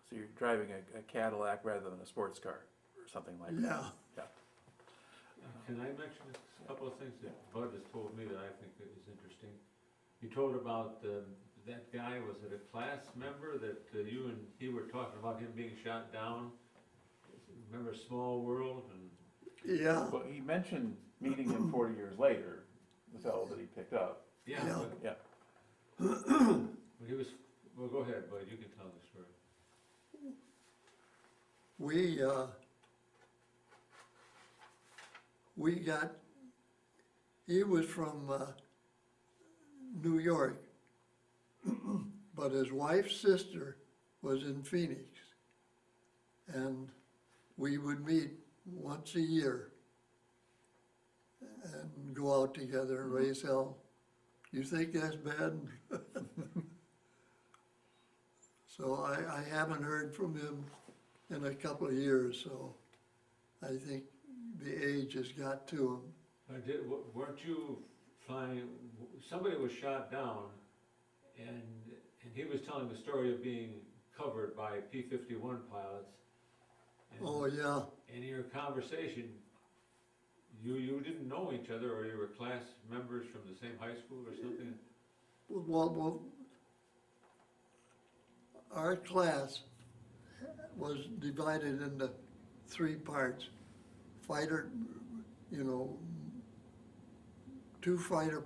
So you're driving a Cadillac rather than a sports car, or something like that? Yeah. Yeah. Can I mention a couple of things that Bud has told me that I think is interesting? You told about that guy, was it a class member that you and he were talking about him being shot down? Remember Small World? And Yeah, Well, he mentioned meeting him 40 years later, the fellow that he picked up. yeah, Yeah. but Yeah. but he was, well, go ahead, Bud, you can tell the story. he was from New York, but his wife's sister was in Phoenix. And we would meet once a year and go out together and raise hell. You think that's bad? So I haven't heard from him in a couple of years, so I think the age has got to him. Weren't you flying, somebody was shot down, and he was telling the story of being covered by P-51 pilots. And Oh, yeah, in your conversation, you didn't know each other, or you were class members from the same high school or something? well, our class was divided into three parts. Fighter, two fighter,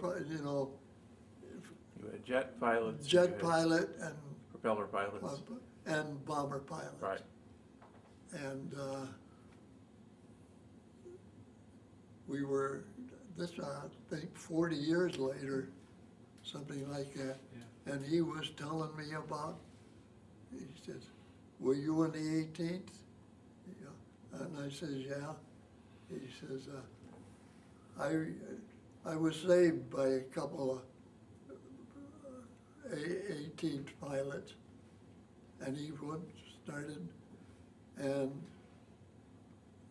You had jet pilots. you jet had pilot and Propeller pilots. bomber pilots. Right. And we were, I think 40 years later, something like that. Yeah. And he was telling me about, he says, were you in the 18th? Yeah. And I says, yeah. He says, I was saved by a couple of 18th pilots. And he started And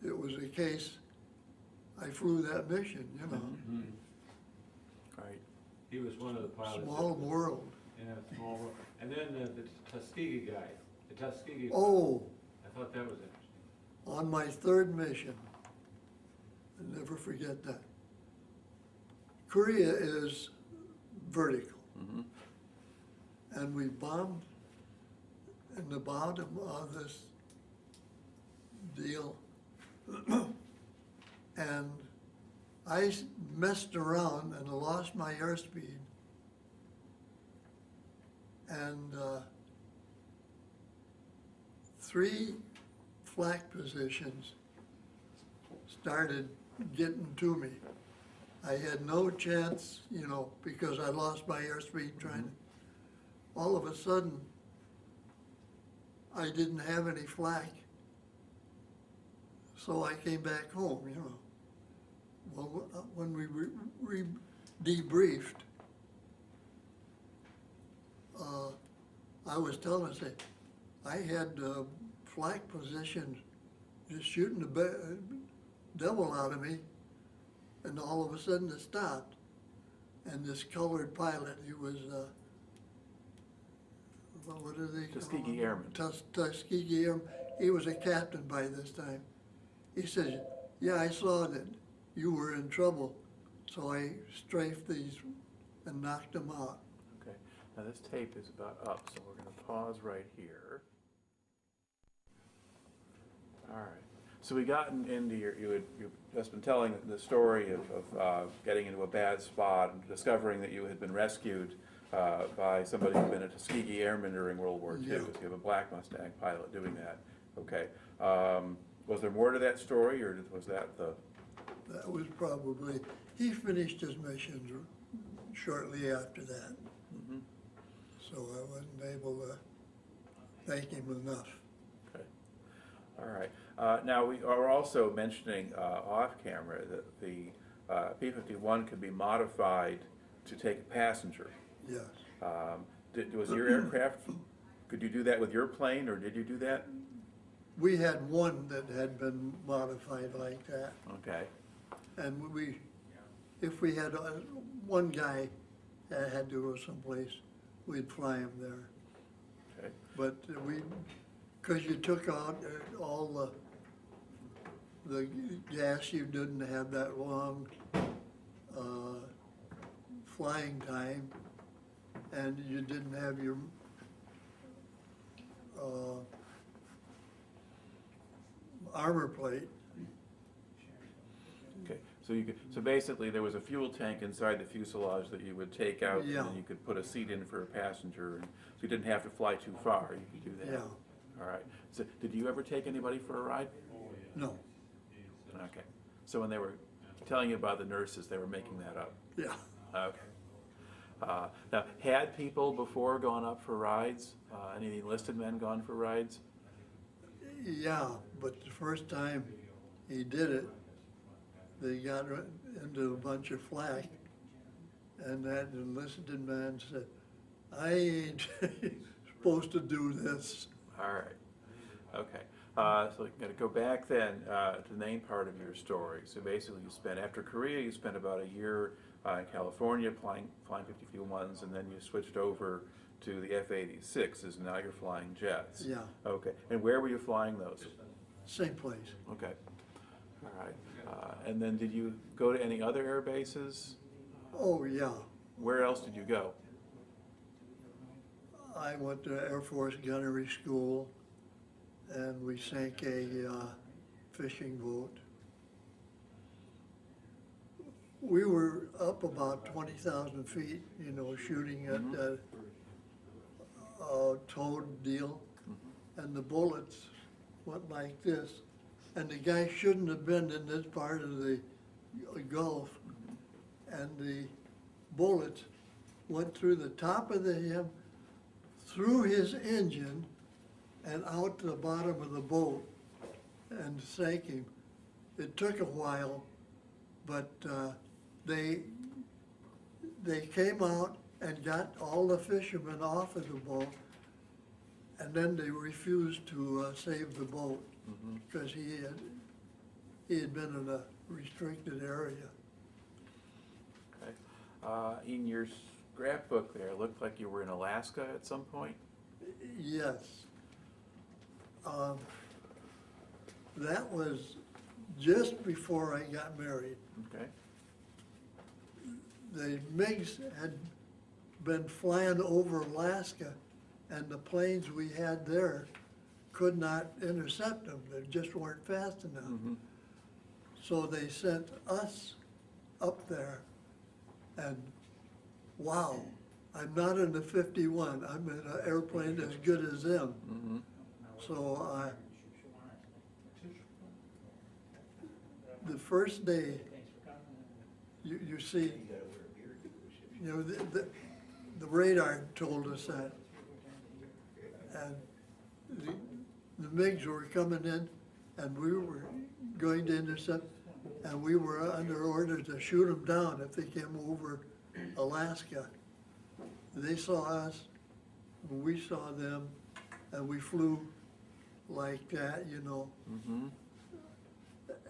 it was a case, I flew that mission, you know. Mhm. Right. He was one of the pilots. Small world. Yeah, small world. And then the Tuskegee guy, the Tuskegee. Oh, I thought that was interesting. on my third mission, I'll never forget that. Korea is vertical. Mhm. And we bombed in the bottom of this deal. And I messed around and lost my airspeed. And 3 flak positions started getting to me. I had no chance, you know, because I lost my airspeed trying to. All of a sudden, I didn't have any flak. So I came back home, you know. Well, when we debriefed, I was telling her, I had flak positions just shooting the devil out of me, and all of a sudden it stopped. And this colored pilot, he was, what are they called? Tuskegee Airman. Tuskegee Airman. He was a captain by this time. He says, yeah, I saw that you were in trouble, so I strafed these and knocked them out. Okay. Now this tape is about up, so we're going to pause right here. All right. So we got into you've just been telling the story of getting into a bad spot and discovering that you had been rescued by somebody who'd been a Tuskegee Airman during World War II. Yeah. So you have a Black Mustang pilot doing that. Okay. Was there more to that story, or was that the? That was probably, he finished his missions shortly after that. Mm-hmm. So I wasn't able to thank him enough. Okay. All right. Now, we are also mentioning off camera that the P-51 could be modified to take a passenger. Yes. Was your aircraft, could you do that with your plane, or did you do that? We had one that had been modified like that. Okay. And if we had one guy that had to go someplace, we'd fly him there. Okay. But because you took out all the gas, you didn't have that long flying time, and you didn't have your armor plate. Okay. So basically, there was a fuel tank inside the fuselage that you would take out, Yeah. and then you could put a seat in for a passenger, and so you didn't have to fly too far. You could do that. Yeah. All right. So, did you ever take anybody for a ride? No. Okay. So when they were telling you about the nurses, they were making that up. Yeah. Okay. Now, had people before gone up for rides? Any of the enlisted men gone for rides? Yeah, but the first time he did it, they got into a bunch of flack, and that enlisted man said, I ain't supposed to do this. All right. Okay. So we're going to go back then to the main part of your story. So basically, after Korea, you spent about a year in California flying 51s, and then you switched over to the F-86s, and now you're flying jets. Yeah, Okay. And where were you flying those? same place. Okay. All right. And then did you go to any other air bases? Oh, yeah. Where else did you go? I went to Air Force Gunnery School, and we sank a fishing boat. We were up about 20,000 feet, you know, shooting at a towed deal, and the bullets went like this. And the guy shouldn't have been in this part of the Gulf, and the bullets went through the top of him, through his engine, and out to the bottom of the boat, and sank him. It took a while, but they came out and got all the fishermen off of the boat, and then they refused to save the boat. because he had been in a restricted area. Okay. In your scrapbook there, it looked like you were in Alaska at some point? Yes. That was just before I got married. Okay. The MiGs had been flying over Alaska, and the planes we had there could not intercept them. They just weren't fast enough. So they sent us up there, and wow, I'm not in the 51. I'm in an airplane as good as them. So the first day, you see, you know, the radar told us that. And the MiGs were coming in, and we were going to intercept, and we were under orders to shoot them down if they came over Alaska. They saw us, we saw them, and we flew like that, you know.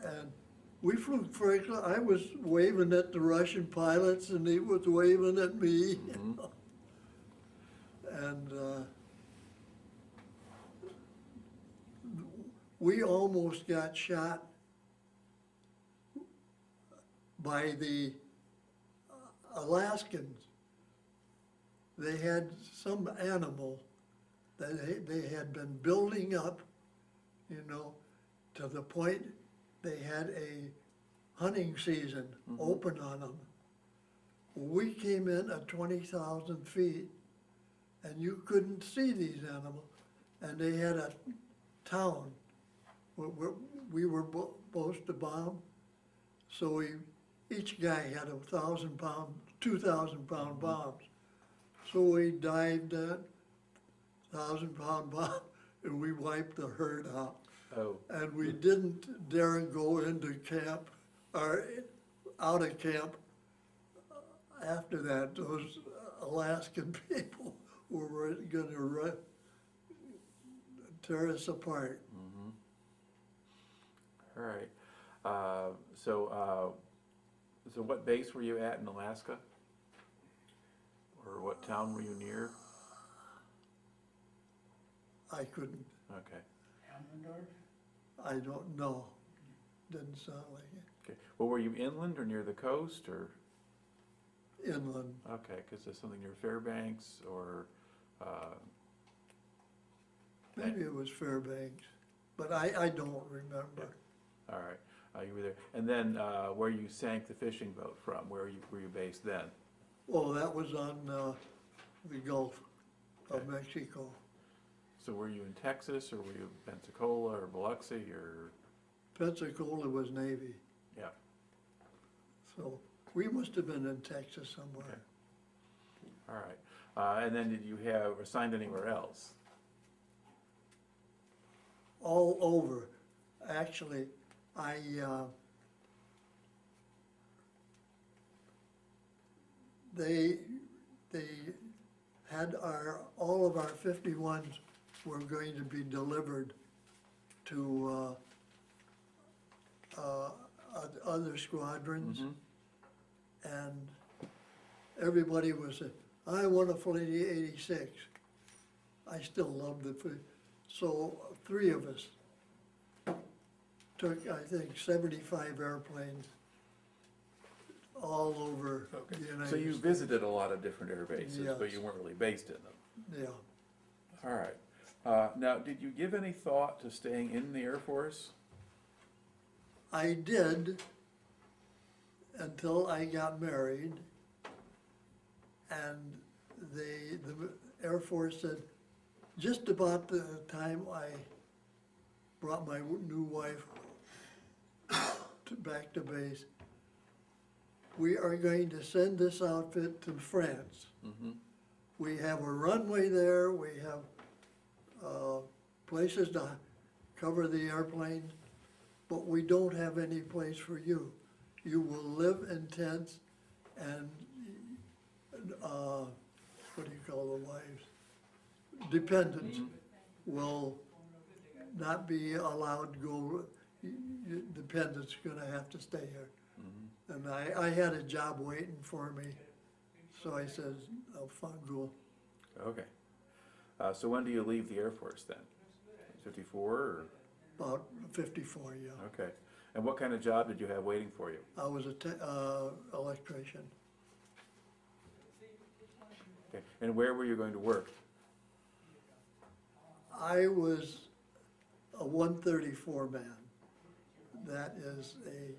And we flew very close. I was waving at the Russian pilots, and he was waving at me. You know? And we almost got shot by the Alaskans. They had some animal that they had been building up, you know, to the point they had a hunting season open on them. We came in at 20,000 feet, and you couldn't see these animals. And they had a town where we were supposed to bomb. So each guy had 1,000-pound, 2,000-pound bombs. So we dived that 1,000-pound bomb, and we wiped the herd out. Oh. And we didn't dare go into camp, or out of camp after that. Those Alaskan people were gonna tear us apart. All right. So what base were you at in Alaska? Or what town were you near? I couldn't, Okay. Hammond? I don't know. Didn't sound like it. Okay. Well, were you inland or near the coast or? Inland. Okay, because there's something near Fairbanks or, Maybe it was Fairbanks, but I don't remember. all right, you were there. And then where you sank the fishing boat from, were you based then? Oh, that was on the Gulf of Okay. Mexico. So were you in Texas or were you Pensacola or Biloxi or? Pensacola was Navy, Yeah, so we must have been in Texas somewhere. Okay. all right. And then did you have assigned anywhere else? All over. Actually, they had all of our 51s were going to be delivered to other squadrons. And everybody was saying, I want a Flight 86. I still loved the food. So 3 of us took, I think, 75 airplanes all over the United States. So you visited a lot of different air bases, but Yes. you weren't really based in them? Yeah. All right. Now, did you give any thought to staying in the Air Force? I did until I got married, and the Air Force said, just about the time I brought my new wife back to base, we are going to send this outfit to France. We have a runway there, we have places to cover the airplanes, but we don't have any place for you. You will live in tents and, what do you call the wives? Dependents will not be allowed to go, dependent's gonna have to stay here. And I had a job waiting for me, so I said, I'll go. Okay. So when do you leave the Air Force then? 54 or? About 54, yeah. Okay. And what kind of job did you have waiting for you? I was a electrician. Okay. And where were you going to work? I was a 134 man. That is the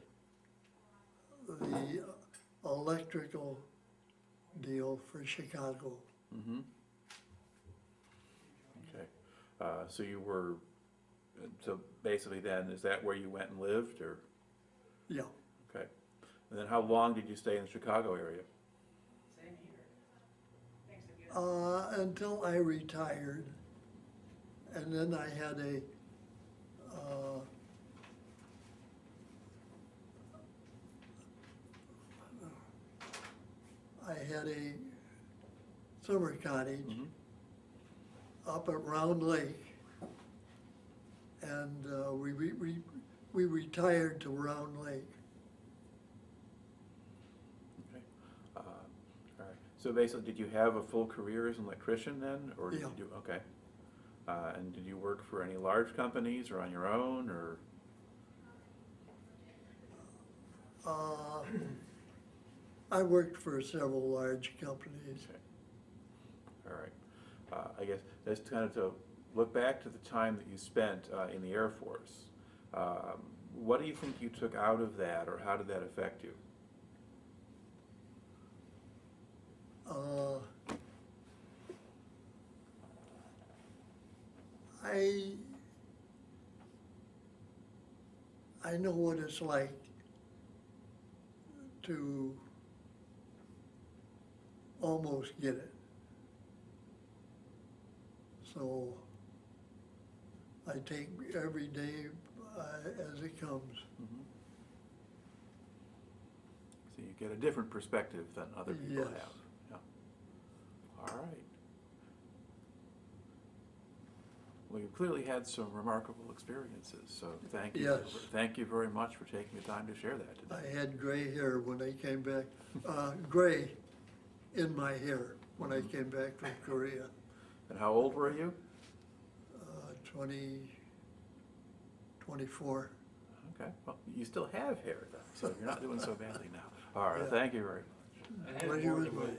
electrical deal for Chicago. Mm-hmm. Okay. So you were, so basically then, is that where you went and lived, or? Yeah. Okay. And then how long did you stay in the Chicago area? Until I retired, and then I had a summer cottage Mm-hmm. up at Round Lake, and we retired to Round Lake. Okay. All right. So basically, did you have a full career as an electrician then, or did Yeah. you do? Okay. And did you work for any large companies or on your own, or? I worked for several large companies. Okay. All right. I guess that's kind of to look back to the time that you spent in the Air Force. What do you think you took out of that, or how did that affect you? I know what it's like to almost get it. So I take every day as it comes. Mm-hmm. So you get a different perspective than other people Yes. have. Yeah. All right. Well, you clearly had some remarkable experiences, so thank you. Yes. Thank you very much for taking the time to share that today. I had gray hair when I came back, gray in my hair when I came back from Korea. And how old were you? 24. Okay, well, you still have hair though, so you're not doing so badly now. All right, Yeah. thank you very much. I had Pleasure more was of a mine.